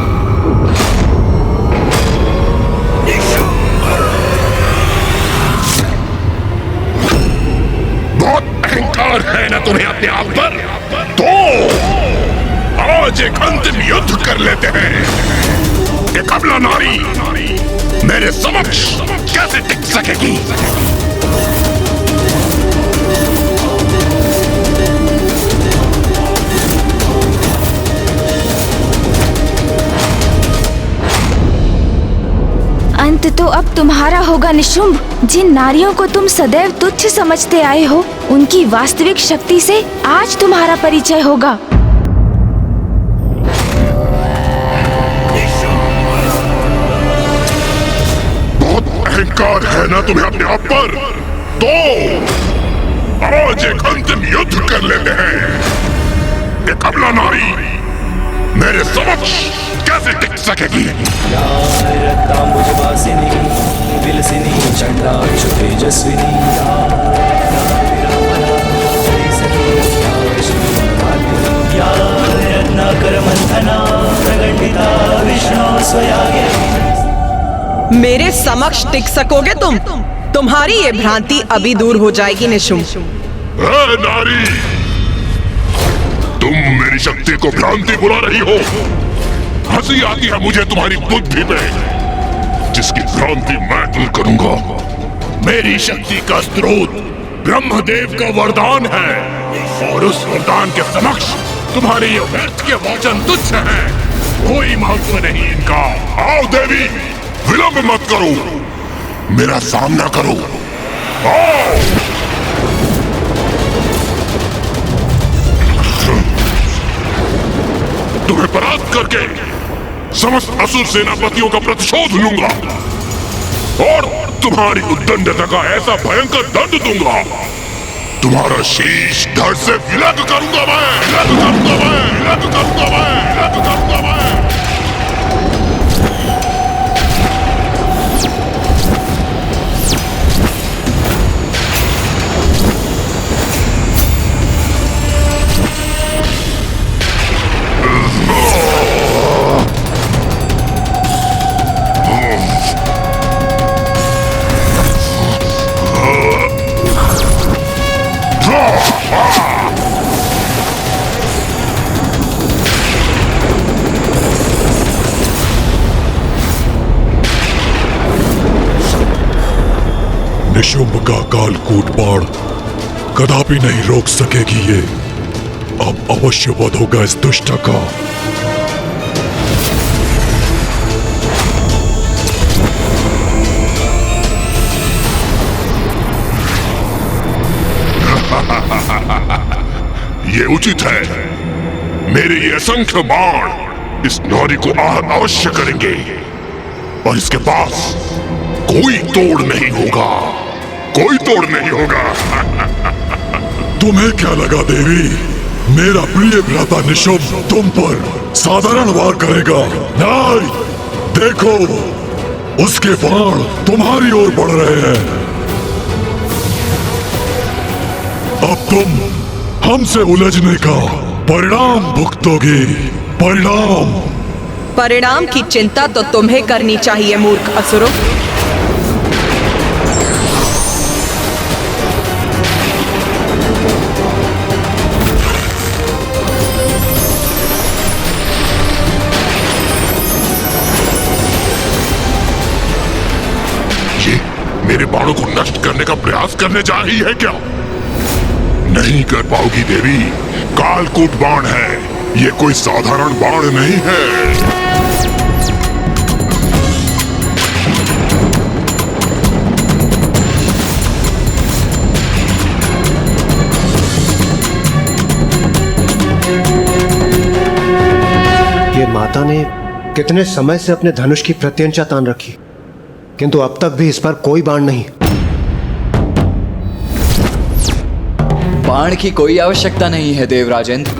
बहुत अहंकार है ना तुम्हें अपने आप पर? तो आज एक अंतिम युद्ध कर लेते हैं। ये कमला नारी मेरे समक्ष कैसे टिक सकेगी? अंत तो अब तुम्हारा होगा निशुंभ। जिन नारियों को तुम सदैव तुच्छ समझते आए हो, उनकी वास्तविक शक्ति से आज तुम्हारा परिचय होगा। बहुत अहंकार है ना तुम्हें अपने आप पर? तो आज एक अंतिम युद्ध कर लेते हैं। ये कमला नारी मेरे समक्ष कैसे टिक सकेगी? मेरे समक्ष टिक सकोगे तुम? तुम्हारी ये भ्रांति अभी दूर हो जाएगी निशुंभ। नारी, तुम मेरी शक्ति को भ्रांति बुला रही हो। हंसी आती है मुझे तुम्हारी बुद्धि पे, जिसकी भ्रांति मैं दूर करूंगा। मेरी शक्ति का स्रोत ब्रह्मदेव का वरदान है, और उस वरदान के समक्ष तुम्हारे ये व्यर्थ के वचन तुच्छ हैं। कोई महत्व नहीं इनका। आओ देवी, विलंब मत करो, मेरा सामना करो। आओ। तुम्हें परास्त करके समस्त असुर सेनापतियों का प्रतिशोध लूंगा, और तुम्हारी उद्दंडता का ऐसा भयंकर दंड दूंगा, तुम्हारा शीश धड़ से विलग करूंगा मैं, विलग करूंगा मैं, विलग करूंगा मैं, विलग करूंगा मैं। निशुंभ का कालकूट बाण कदापि नहीं रोक सकेगी ये। अब अवश्य वध होगा इस दुष्ट का। ये उचित है। मेरे ये असंख्य बाण इस नारी को आहत अवश्य करेंगे, और इसके पास कोई तोड़ नहीं होगा, कोई तोड़ नहीं होगा। तुम्हें क्या लगा देवी, मेरा प्रिय भ्राता निशुंभ तुम पर साधारण वार करेगा? नहीं, देखो उसके बाण तुम्हारी ओर बढ़ रहे हैं। अब तुम हमसे उलझने का परिणाम भुगतोगे। परिणाम परिणाम की चिंता तो तुम्हें करनी चाहिए मूर्ख असुरों। मेरे मेरे बाणों को नष्ट करने का प्रयास करने जा रही है क्या? नहीं कर पाओगी देवी। कालकूट बाण है, ये कोई साधारण बाण नहीं है। ये माता ने कितने समय से अपने धनुष की प्रत्यंचा तान रखी, किंतु अब तक भी इस पर कोई बाण नहीं। बाण की कोई आवश्यकता नहीं है देवराजेंद्र।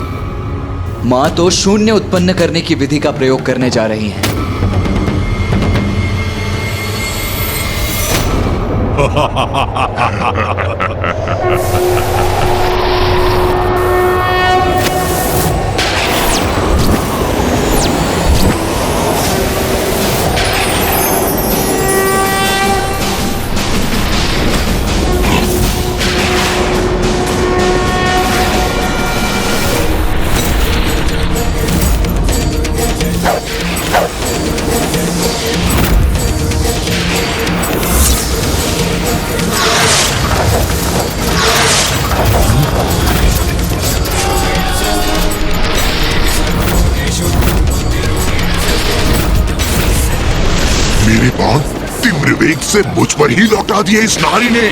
मां तो शून्य उत्पन्न करने की विधि का प्रयोग करने जा रही हैं। मेरे बाण तीव्र वेग से मुझ पर ही लौटा दिए इस नारी ने।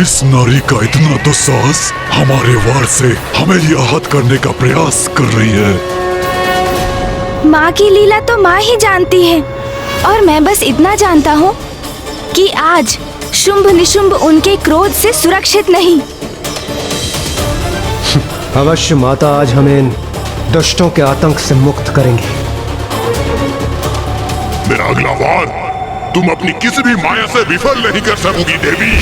इस नारी का इतना दुस्साहस हमारे वार से हमें ही आहत करने का प्रयास कर रही है। माँ की लीला तो माँ ही जानती है, और मैं बस इतना जानता हूँ कि आज शुंभ निशुंभ उनके क्रोध से सुरक्षित नहीं। अवश्य माता आज हमें इन दुष्टों के आतंक से मुक्त करेंगी। मेरा अगला वार तुम अपनी किसी भी माया से विफल नहीं कर सकोगी देवी।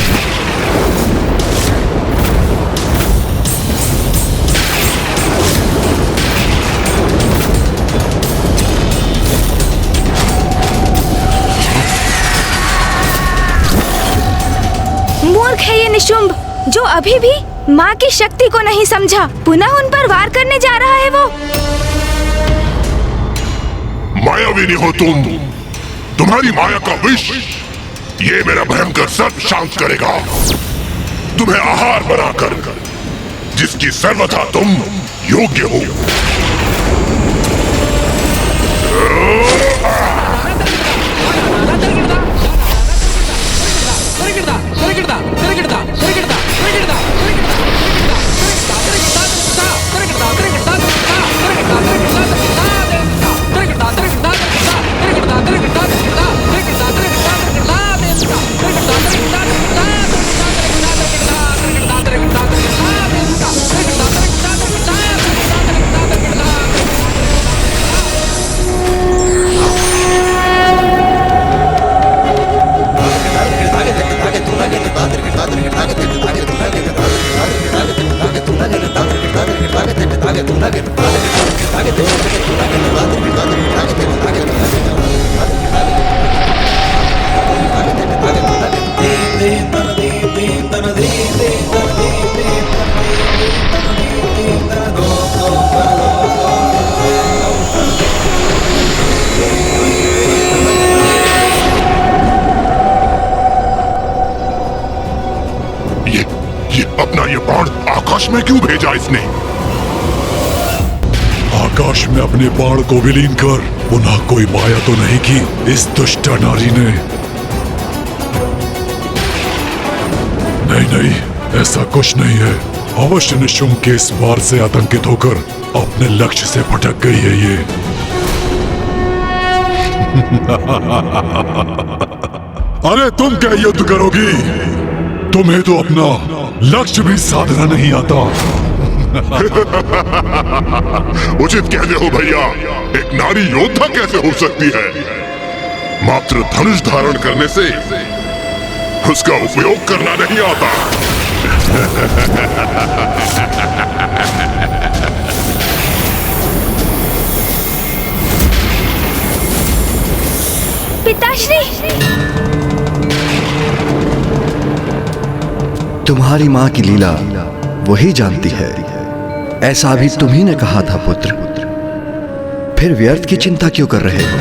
मूर्ख है ये निशुंभ, जो अभी भी माँ की शक्ति को नहीं समझा। पुनः उन पर वार करने जा रहा है वो। मायाविनी हो तुम। तुम्हारी माया का विष ये मेरा भयंकर सर्प शांत करेगा। तुम्हें आहार बनाकर, जिसकी सर्वथा तुम योग्य हो। ये बाण आकाश में क्यों भेजा इसने? आकाश में अपने बाण को विलीन कर पुनः कोई माया तो नहीं की इस दुष्ट नारी ने? नहीं नहीं, ऐसा कुछ नहीं है। अवश्य निशुंभ के इस वार से आतंकित होकर अपने लक्ष्य से भटक गई है ये। अरे तुम क्या युद्ध करोगी? तुम्हें तो अपना लक्ष्य भी साधना नहीं आता। उचित कहते हो भैया। एक नारी योद्धा कैसे हो सकती है? मात्र धनुष धारण करने से उसका उपयोग करना नहीं आता। पिताश्री, तुम्हारी माँ की लीला वही जानती है, ऐसा भी तुम्ही ने कहा था पुत्र। फिर व्यर्थ की चिंता क्यों कर रहे हो?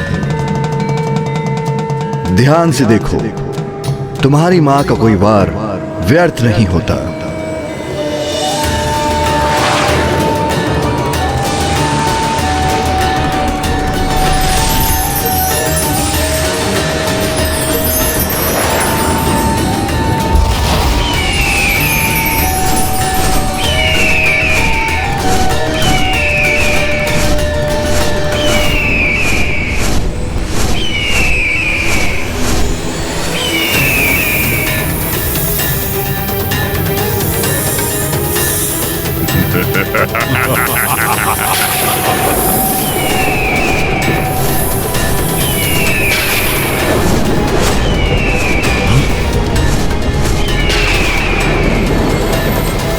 ध्यान से देखो, तुम्हारी माँ का कोई वार व्यर्थ नहीं होता।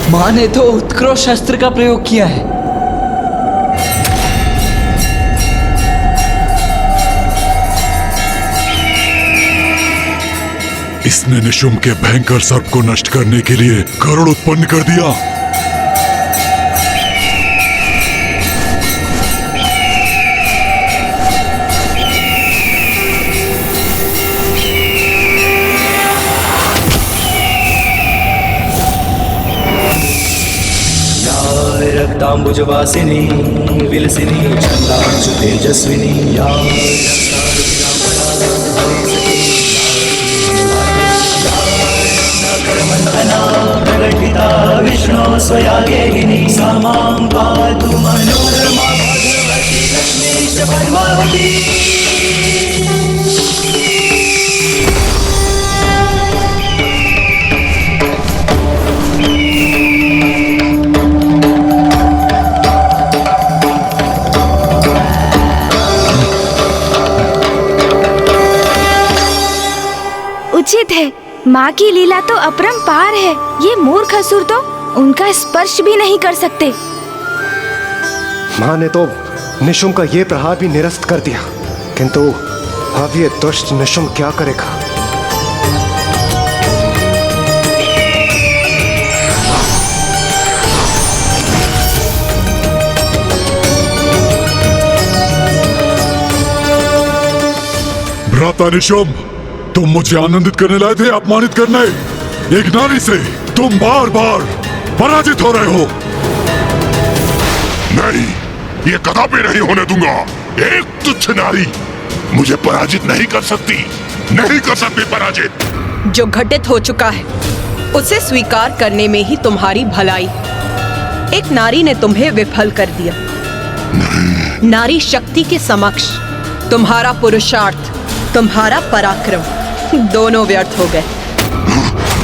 मां ने तो उत्कृष्ट अस्त्र का प्रयोग किया है। इसने निशुम के भयंकर सर्प को नष्ट करने के लिए गरुड़ उत्पन्न कर दिया। रक्तांबुजवासिनी विलसिनी छंदांशु तेजस्विनी या प्रकटिता विष्णु स्वया गेहिनी सा मां पातु मनोरमा भगवती लक्ष्मी च पद्मावती। उचित है, माँ की लीला तो अपरंपार है। ये मूर्ख असुर तो उनका स्पर्श भी नहीं कर सकते। माँ ने तो निशुम का ये प्रहार भी निरस्त कर दिया, किंतु अब ये दुष्ट निशुम क्या करेगा? भ्राता निशुम, तुम मुझे आनंदित करने लाए थे, अपमानित करने। एक नारी से तुम बार बार पराजित हो रहे हो। नहीं, ये कदापि नहीं होने दूंगा। एक तुच्छ नारी मुझे पराजित नहीं कर सकती, नहीं कर सकती पराजित। जो घटित हो चुका है उसे स्वीकार करने में ही तुम्हारी भलाई। एक नारी ने तुम्हें विफल कर दिया। नारी शक्ति के समक्ष तुम्हारा पुरुषार्थ, तुम्हारा पराक्रम दोनों व्यर्थ हो गए।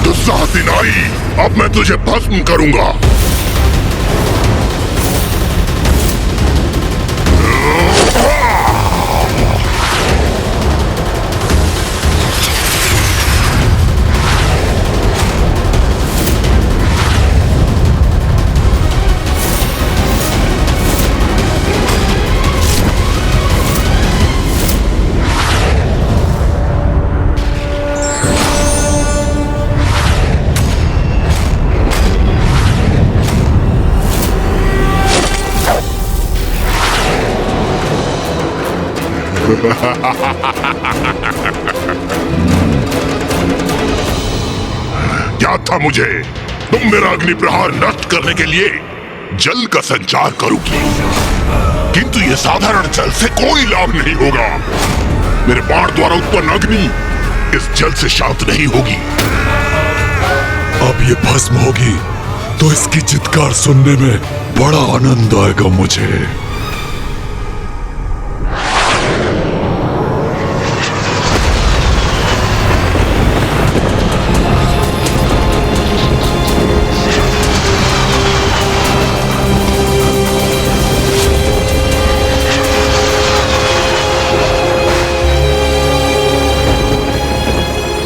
दुस्साहसी नारी, अब मैं तुझे भस्म करूंगा। क्या था मुझे? तुम मेरा अग्नि प्रहार नष्ट करने के लिए जल का संचार करोगी, किंतु ये साधारण जल से कोई लाभ नहीं होगा। मेरे बाण द्वारा उत्पन्न अग्नि इस जल से शांत नहीं होगी। अब ये भस्म होगी तो इसकी चित्कार सुनने में बड़ा आनंद आएगा मुझे।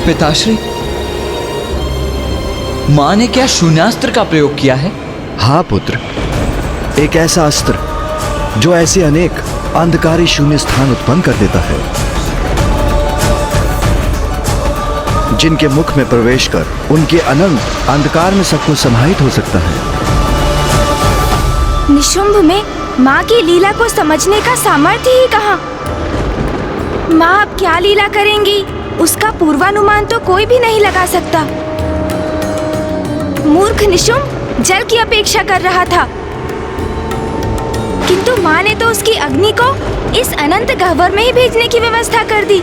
पिताश्री, मां ने क्या शून्यास्त्र का प्रयोग किया है? हाँ पुत्र, एक ऐसा अस्त्र जो ऐसे अनेक अंधकारी शून्य स्थान उत्पन्न कर देता है। जिनके मुख में प्रवेश कर उनके अनंत अंधकार में सबको समाहित हो सकता है। निशुंभ में माँ की लीला को समझने का सामर्थ्य ही कहाँ? माँ अब क्या लीला करेंगी, उसका पूर्वानुमान तो कोई भी नहीं लगा सकता। मूर्ख निशुंभ जल की अपेक्षा कर रहा था, किंतु माँ ने तो उसकी अग्नि को इस अनंत गह्वर में ही भेजने की व्यवस्था कर दी।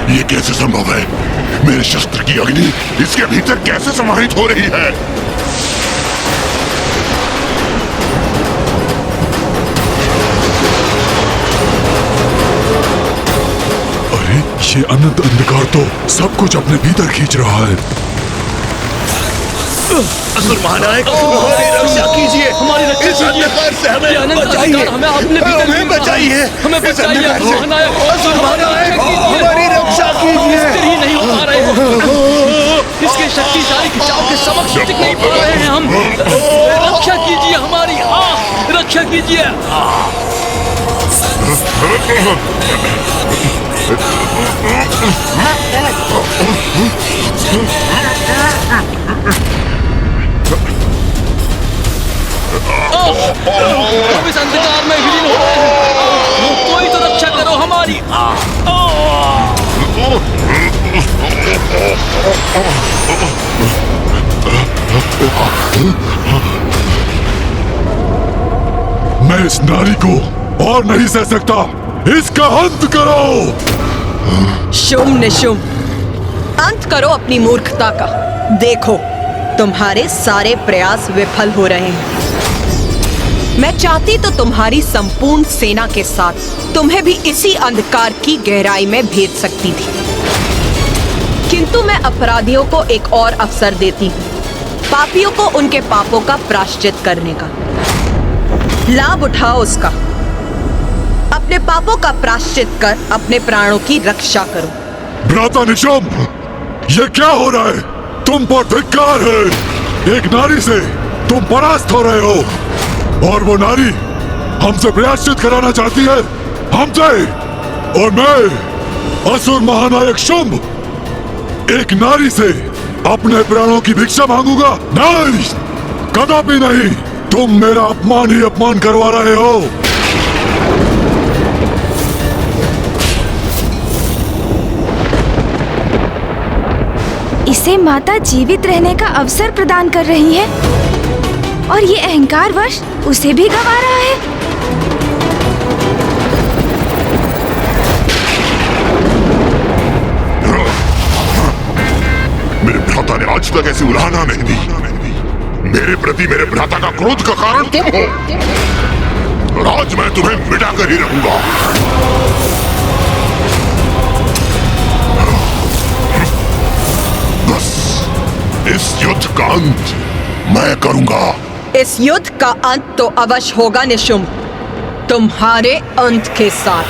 ये कैसे संभव है? मेरे शस्त्र की अग्नि इसके भीतर कैसे समाहित हो रही है? अरे ये अनंत अंधकार तो सब कुछ अपने भीतर खींच रहा है। असुर महानायक, हमारी रक्षा कीजिए, हमारी रक्षा कीजिए, से हमें बचाइए, हमें अपने हमें बचाइए, हमें बचाइए, असुर महानायक, हमारी रक्षा कीजिए। ही नहीं हो पा रहे हैं, इसके शक्तिशाली खिंचाव के समक्ष टिक नहीं पा रहे हैं हम। रक्षा कीजिए हमारी, रक्षा कीजिए। हम इस अंधकार में विलीन हो रहे हैं, कोई तो रक्षा करो हमारी। मैं इस नारी को और नहीं सह सकता, इसका अंत करो। शुंभ निशुंभ, अंत करो अपनी मूर्खता का। देखो, तुम्हारे सारे प्रयास विफल हो रहे हैं। मैं चाहती तो तुम्हारी संपूर्ण सेना के साथ तुम्हें भी इसी अंधकार की गहराई में भेज सकती थी, किंतु मैं अपराधियों को एक और अवसर देती हूँ, पापियों को उनके पापों का प्रायश्चित करने का। लाभ उठाओ उसका, अपने पापों का प्रायश्चित कर अपने प्राणों की रक्षा करो। भ्राता निशुंभ, ये क्या हो रहा है? तुम पर धिक्कार है। एक नारी से तुम परास्त हो रहे हो, और वो नारी हमसे प्रायश्चित कराना चाहती है, हमसे। और मैं असुर महानायक शुंभ एक नारी से अपने प्राणों की भिक्षा मांगूंगा? नहीं, कदापि नहीं। तुम मेरा अपमान ही अपमान करवा रहे हो। इसे माता जीवित रहने का अवसर प्रदान कर रही है, और ये अहंकारवश उसे भी गंवा रहा है। मेरे भ्राता ने आज तक ऐसी उलाहना नहीं दी। मेरे प्रति मेरे भ्राता का क्रोध का कारण तुम हो, और आज मैं तुम्हें मिटा कर ही रहूंगा। बस इस युद्ध का अंत मैं करूंगा। इस युद्ध का अंत तो अवश्य होगा निशुंभ, तुम्हारे अंत के साथ।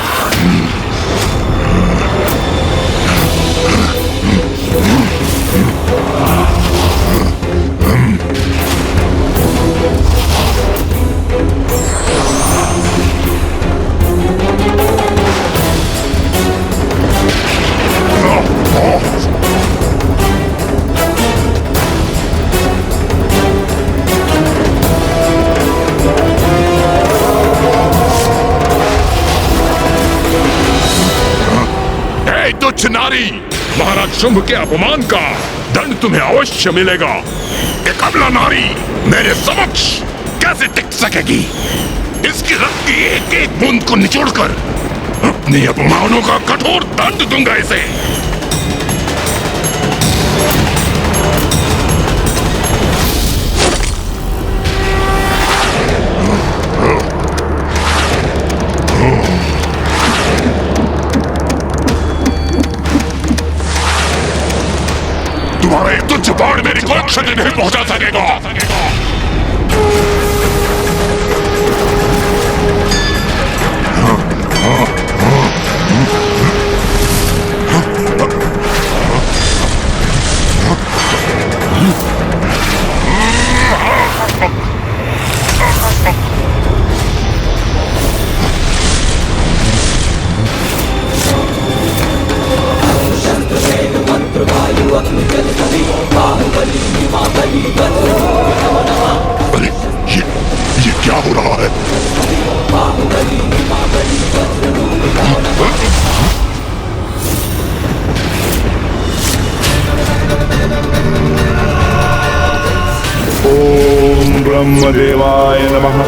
तुच्छ नारी, महाराज शुंभ के अपमान का दंड तुम्हें अवश्य मिलेगा। एक अबला नारी मेरे समक्ष कैसे टिक सकेगी? इसकी रक्त की एक एक बूंद को निचोड़कर अपने अपमानों का कठोर दंड दूंगा इसे। तुम्हारा एक तुच्छ बाण मेरी कोई क्षति नहीं पहुंचा सकेगा। ब्रह्मदेवाय नमः।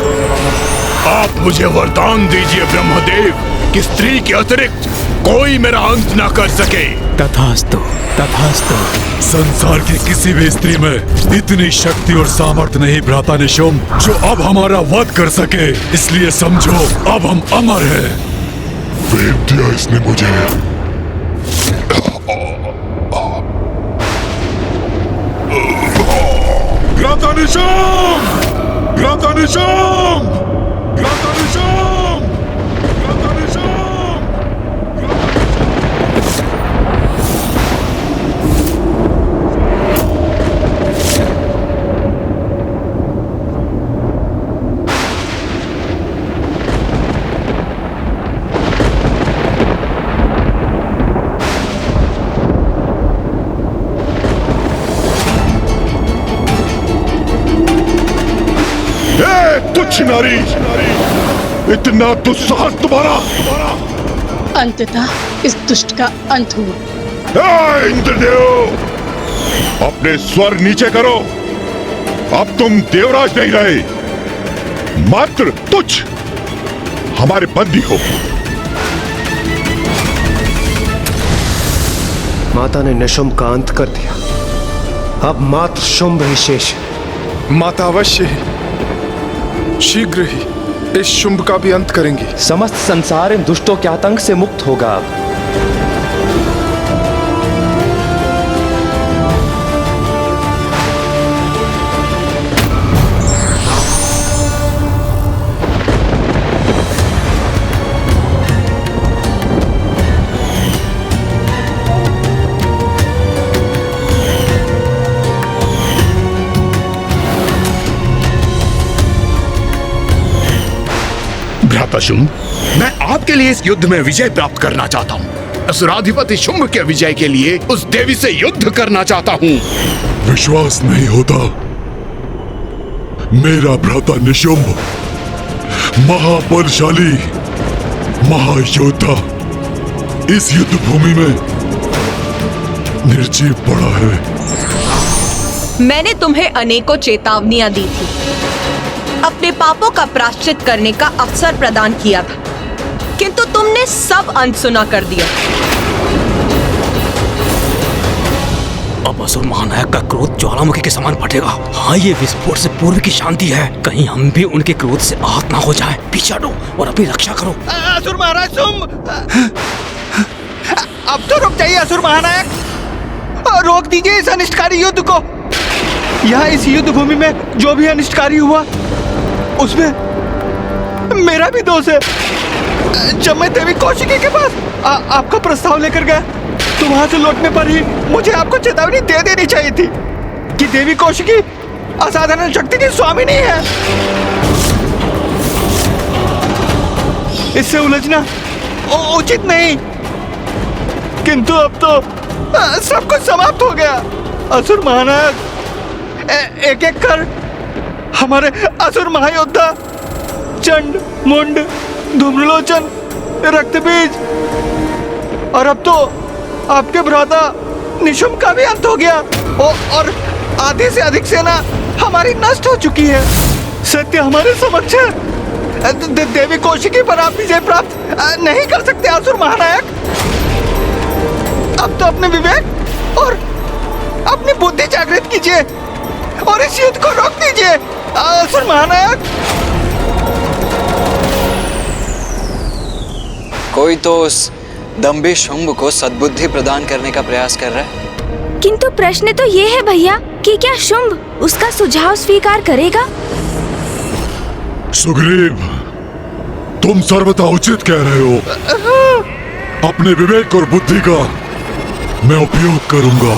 आप मुझे वरदान दीजिए ब्रह्मदेव कि स्त्री के अतिरिक्त कोई मेरा अंत ना कर सके। तथास्तु, तथास्तु। संसार की किसी भी स्त्री में इतनी शक्ति और सामर्थ्य नहीं भ्राता निशुम जो अब हमारा वध कर सके। इसलिए समझो अब हम अमर हैं। वेद दिया इसने मुझे। भ्राता निशुम, भ्राता निशुम, भ्राता निशुम, भ्राता निशुम। तुच्छ नारी, इतना दुस्साहस तुम्हारा। अंततः इस दुष्ट का अंत हुआ। हे इंद्रदेव, अपने स्वर नीचे करो। अब तुम देवराज नहीं रहे, मात्र तुच्छ हमारे बंदी हो। माता ने निशुंभ का अंत कर दिया। अब मात्र शुंभ ही शेष है। माता अवश्य ही शीघ्र ही इस शुंभ का भी अंत करेंगी। समस्त संसार इन दुष्टों के आतंक से मुक्त होगा। शुंभ, मैं आपके लिए इस युद्ध में विजय प्राप्त करना चाहता हूँ। असुराधिपति शुंभ के विजय के लिए उस देवी से युद्ध करना चाहता हूँ। विश्वास नहीं होता? मेरा भ्राता निशुंभ महाबलशाली महायोद्धा इस युद्ध भूमि में निर्जीव पड़ा है। मैंने तुम्हें अनेकों चेतावनियां दी थी, अपने पापों का प्रायश्चित करने का अवसर प्रदान किया था, किंतु तुमने सब अनसुना कर दिया। अब असुर महानायक का क्रोध ज्वालामुखी के समान फटेगा। हाँ, ये विस्फोट से पूर्व की शांति है। कहीं हम भी उनके क्रोध से आहत ना हो जाएं। पीछे हटो और अपनी रक्षा करो। असुर महाराज शुंभ, अब तो रुक जाइए असुर महानायक, रोक दीजिए इस अनिष्टकारी युद्ध को। यहाँ इस युद्ध भूमि में जो भी अनिष्टकारी हुआ उसमें मेरा भी दोष है। जब मैं देवी कौशिकी के पास आपका प्रस्ताव लेकर गया तो वहां से लौटने पर ही मुझे आपको चेतावनी दे देनी चाहिए थी कि देवी कौशिकी असाधारण शक्ति की स्वामिनी है। इससे उलझना उचित नहीं, किंतु अब तो सब कुछ समाप्त हो गया। असुर महानायक, एक एक कर हमारे असुर महायोद्धा चंड, मुंड, धूम्रलोचन, रक्तबीज और अब तो आपके भ्राता निशुंभ का भी अंत हो गया और आधे से अधिक सेना हमारी नष्ट हो चुकी है। सत्य हमारे समक्ष है। देवी कौशिकी पर आप विजय प्राप्त नहीं कर सकते असुर महानायक। अब तो अपने विवेक और अपनी बुद्धि जागृत कीजिए और इस युद्ध को रोक दीजिए असुर महानायक। कोई तो उस दम्भी शुंभ को सद्बुद्धि प्रदान करने का प्रयास कर रहा है। किंतु प्रश्न तो ये है भैया कि क्या शुंभ उसका सुझाव स्वीकार करेगा? सुग्रीव, तुम सर्वथा उचित कह रहे हो। अपने विवेक और बुद्धि का मैं उपयोग करूंगा।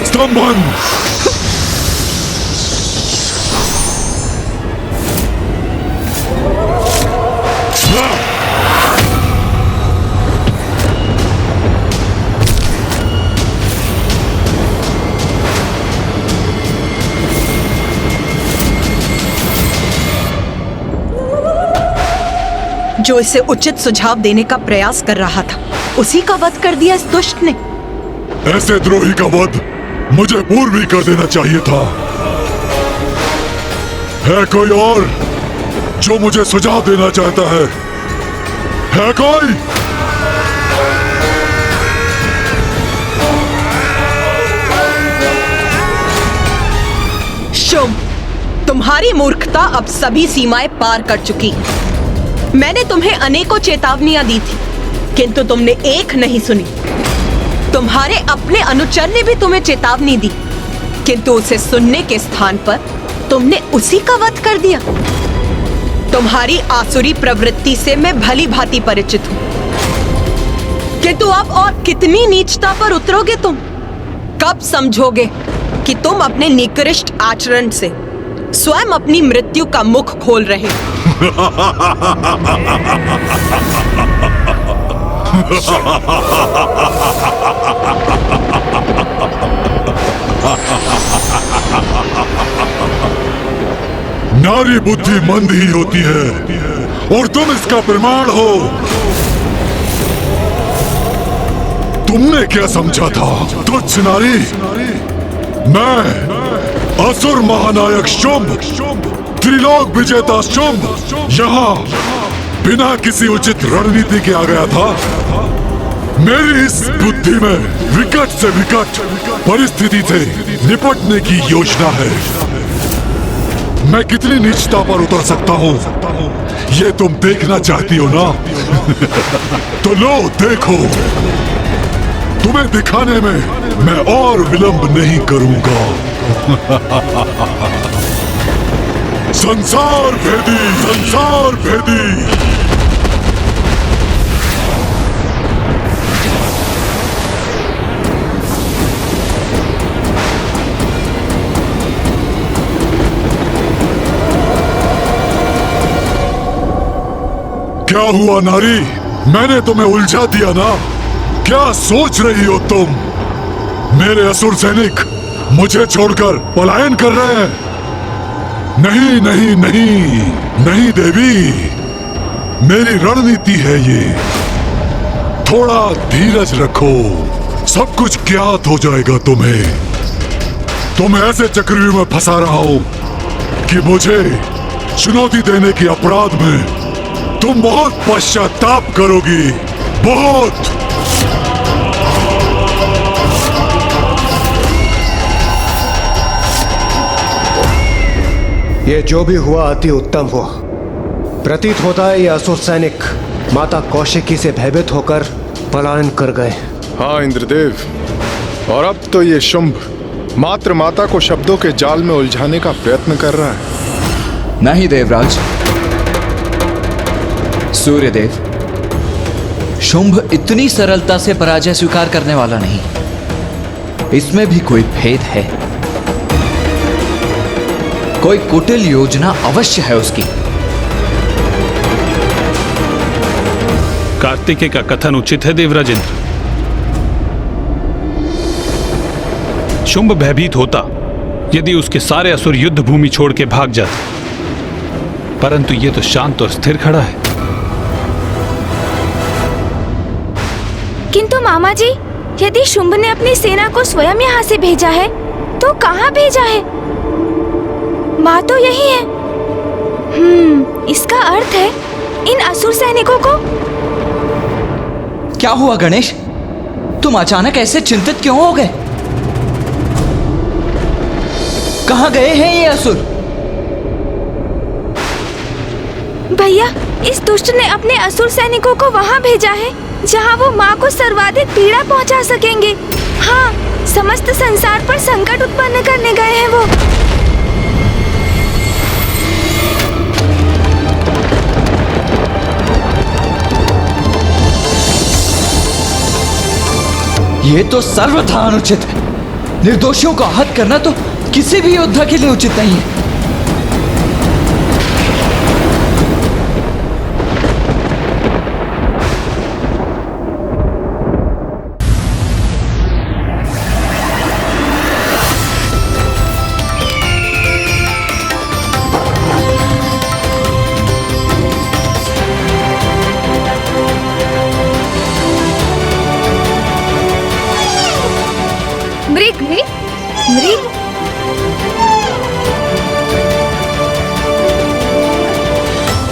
स्तंभन! जो इसे उचित सुझाव देने का प्रयास कर रहा था उसी का वध कर दिया इस दुष्ट ने। ऐसे द्रोही का वध मुझे पूर्व ही कर देना चाहिए था। है कोई और जो मुझे सुझाव देना चाहता है? है कोई? शुंभ, तुम्हारी मूर्खता अब सभी सीमाएं पार कर चुकी है। मैंने तुम्हें अनेकों चेतावनियां दी थी, किंतु तुमने एक नहीं सुनी। तुम्हारे अपने अनुचर ने भी तुम्हें चेतावनी दी, किंतु उसे सुनने के स्थान पर तुमने उसी का वध कर दिया। तुम्हारी आसुरी प्रवृत्ति से मैं भली भांति परिचित हूं, किंतु अब और कितनी नीचता पर उतरोगे तुम? कब समझोगे कि तुम अपने निकृष्ट आचरण से स्वयं अपनी मृत्यु का मुख खोल रहे हो? नारी बुद्धि मंद ही होती है और तुम इसका प्रमाण हो। तुमने क्या समझा था तुच्छ नारी? मैं असुर महानायक शुंभ, त्रिलोक विजेता शुंभ यहाँ बिना किसी उचित रणनीति के आ गया था। मेरी इस बुद्धि में विकट से विकट परिस्थिति से निपटने की योजना है। मैं कितनी नीचता पर उतर सकता हूँ ये तुम देखना चाहती हो ना? तो लो देखो, तुम्हें दिखाने में मैं और विलंब नहीं करूंगा। संसार भेदी, संसार भेदी। क्या हुआ नारी? मैंने तुम्हें उलझा दिया ना? क्या सोच रही हो तुम? मेरे असुर सैनिक मुझे छोड़कर पलायन कर रहे हैं? नहीं नहीं नहीं नहीं देवी, मेरी रणनीति है ये। थोड़ा धीरज रखो, सब कुछ ज्ञात हो जाएगा तुम्हें। तुम ऐसे चक्रव्यूह में फंसा रहा हो कि मुझे चुनौती देने के अपराध में तुम बहुत पश्चाताप करोगी, बहुत। ये जो भी हुआ अति उत्तम हुआ। प्रतीत होता है ये असुर सैनिक माता कौशिकी से भयभीत होकर पलायन कर गए। हाँ इंद्रदेव, और अब तो ये शुंभ मात्र माता को शब्दों के जाल में उलझाने का प्रयत्न कर रहा है। नहीं देवराज, सूर्यदेव, शुंभ इतनी सरलता से पराजय स्वीकार करने वाला नहीं। इसमें भी कोई भेद है, कोई कुटिल योजना अवश्य है उसकी। कार्तिकेय का कथन उचित है देवराज इंद्र। शुंभ भयभीत होता यदि उसके सारे असुर युद्ध भूमि छोड़ के भाग जाते, परंतु ये तो शांत और स्थिर खड़ा है। किंतु मामा जी, यदि शुंभ ने अपनी सेना को स्वयं यहाँ से भेजा है तो कहाँ भेजा है? माँ तो यही है। इसका अर्थ है इन असुर सैनिकों को। क्या हुआ गणेश? तुम अचानक ऐसे चिंतित क्यों हो गए? कहाँ गए हैं ये असुर? भैया, इस दुष्ट ने अपने असुर सैनिकों को वहाँ भेजा है जहाँ वो माँ को सर्वाधिक पीड़ा पहुँचा सकेंगे। हाँ, समस्त संसार पर संकट उत्पन्न करने गए हैं वो। ये तो सर्वथा अनुचित है। निर्दोषियों को आहत करना तो किसी भी योद्धा के लिए उचित नहीं है।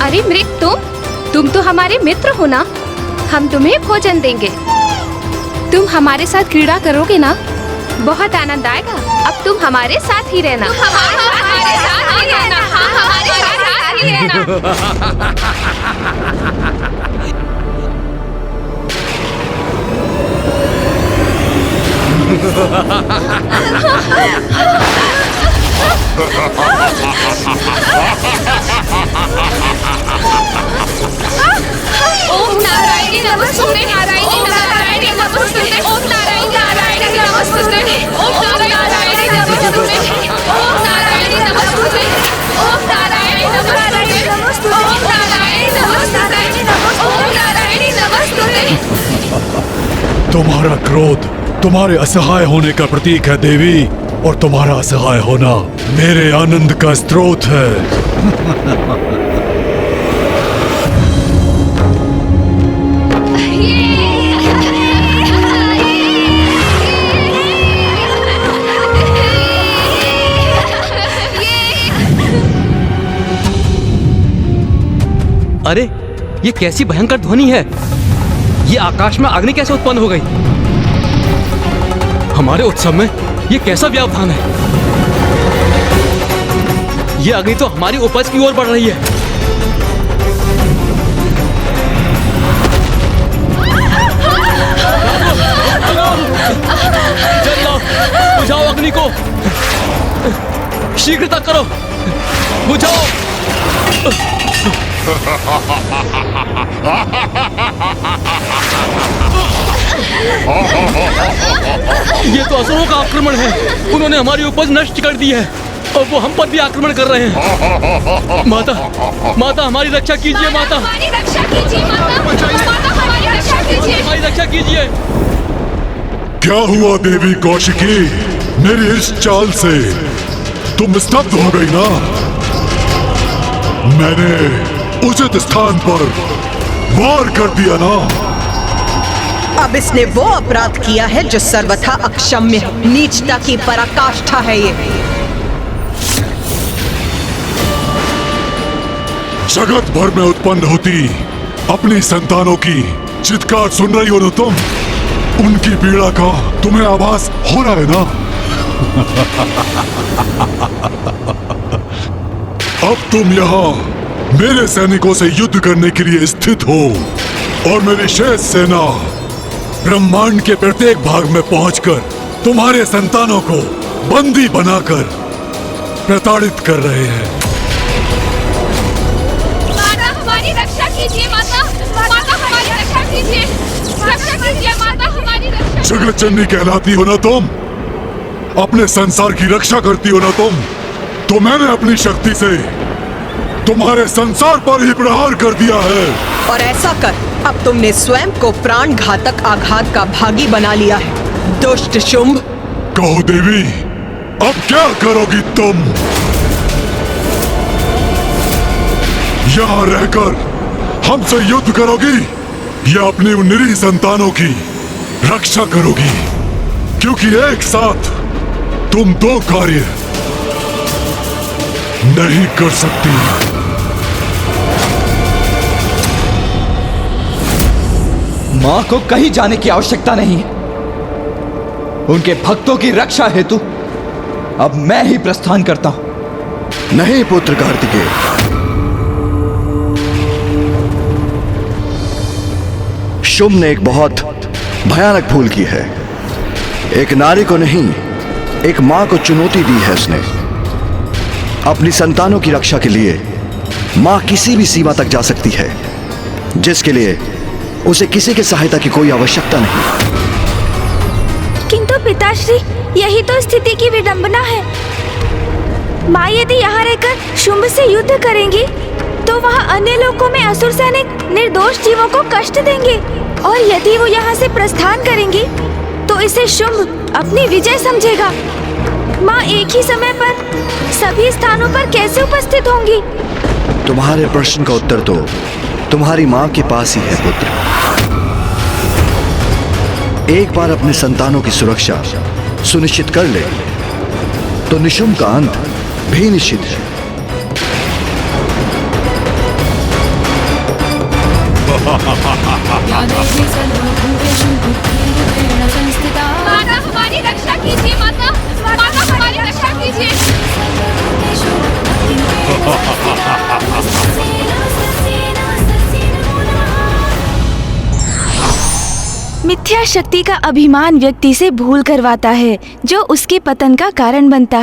अरे मृग, तुम तो हमारे मित्र हो ना, हम तुम्हें भोजन देंगे। तुम हमारे साथ क्रीड़ा करोगे ना, बहुत आनंद आएगा। अब तुम हमारे साथ ही रहना। हमारे साथ ही रहना। हमारे साथ ही रहना। ओम नारायणी नमस्तुते, नारायणी नारायणी नमस्तुते, ओम नारायणी नारायणी नमस्तुते, ओम नारायणी नमस्तुते, ओम नारायणी नमस्तुते, ओम नारायणी नमस्तुते, ओम नारायणी नमस्तुते, ओम नारायणी नमस्तुते। तुम्हारा क्रोध तुम्हारे असहाय होने का प्रतीक है देवी, और तुम्हारा असहाय होना मेरे आनंद का स्रोत है। अरे ये कैसी भयंकर ध्वनि है? ये आकाश में अग्नि कैसे उत्पन्न हो गई? हमारे उत्सव में ये कैसा व्यवधान है? ये अग्नि तो हमारी उपज की ओर बढ़ रही है। जलाओ, बुझाओ अग्नि को, शीघ्रता करो, बुझाओ। ये तो असुरों का आक्रमण है। उन्होंने हमारी उपज नष्ट कर दी है और वो हम पर भी आक्रमण कर रहे हैं। माता, माता हमारी रक्षा कीजिए। माता हमारी रक्षा कीजिए। माता हमारी रक्षा कीजिए। हमारी रक्षा कीजिए। क्या हुआ देवी कौशिकी? मेरी इस चाल से तुम स्तब्ध हो गई ना? मैंने उचित स्थान पर वार कर दिया ना? अब इसने वो अपराध किया है जो सर्वथा अक्षम्य है। नीचता की पराकाष्ठा है ये। जगत भर में उत्पन्न होती अपनी संतानों की चित्कार सुन रही हो ना तुम? उनकी पीड़ा का तुम्हें आभास हो रहा है ना? अब तुम यहाँ मेरे सैनिकों से युद्ध करने के लिए स्थित हो और मेरी शेष सेना ब्रह्मांड के प्रत्येक भाग में पहुंचकर तुम्हारे संतानों को बंदी बनाकर प्रताड़ित कर रहे हैं। माता हमारी रक्षा कीजिए। माता, माता हमारी रक्षा कीजिए। रक्षा कीजिए माता, हमारी रक्षा। जगत जननी कहलाती हो ना तुम? अपने संसार की रक्षा करती हो ना तुम? तो मैंने अपनी शक्ति से तुम्हारे संसार पर ही प्रहार कर दिया है। और ऐसा कर अब तुमने स्वयं को प्राण घातक आघात का भागी बना लिया है, दुष्ट शुंभ। कहो देवी, अब क्या करोगी तुम? यहाँ रहकर हमसे युद्ध करोगी या अपनी उन निरीह संतानों की रक्षा करोगी? क्योंकि एक साथ तुम दो कार्य नहीं कर सकती। मां को कहीं जाने की आवश्यकता नहीं है। उनके भक्तों की रक्षा हेतु अब मैं ही प्रस्थान करता हूं। नहीं पुत्र कार्तिकेय, शुंभ ने एक बहुत भयानक भूल की है। एक नारी को नहीं, एक मां को चुनौती दी है उसने। अपनी संतानों की रक्षा के लिए मां किसी भी सीमा तक जा सकती है, जिसके लिए उसे किसी की सहायता की कोई आवश्यकता नहीं। किंतु पिताश्री, यही तो स्थिति की विडंबना है। माँ यदि यहाँ रहकर शुंभ से युद्ध करेंगी तो वह अन्य लोकों में असुर सैनिक निर्दोष जीवों को कष्ट देंगे, और यदि वो यहाँ से प्रस्थान करेंगी तो इसे शुंभ अपनी विजय समझेगा। माँ एक ही समय पर सभी स्थानों पर कैसे उपस्थित होंगी? तुम्हारे प्रश्न का उत्तर तो तुम्हारी मां के पास ही है पुत्र। एक बार अपने संतानों की सुरक्षा सुनिश्चित कर ले तो निशुंभ का अंत भी निश्चित है। माता हमारी रक्षा कीजिए, माता माता हमारी रक्षा कीजिए। मिथ्या शक्ति का अभिमान व्यक्ति से भूल करवाता है, जो उसके पतन का कारण बनता है।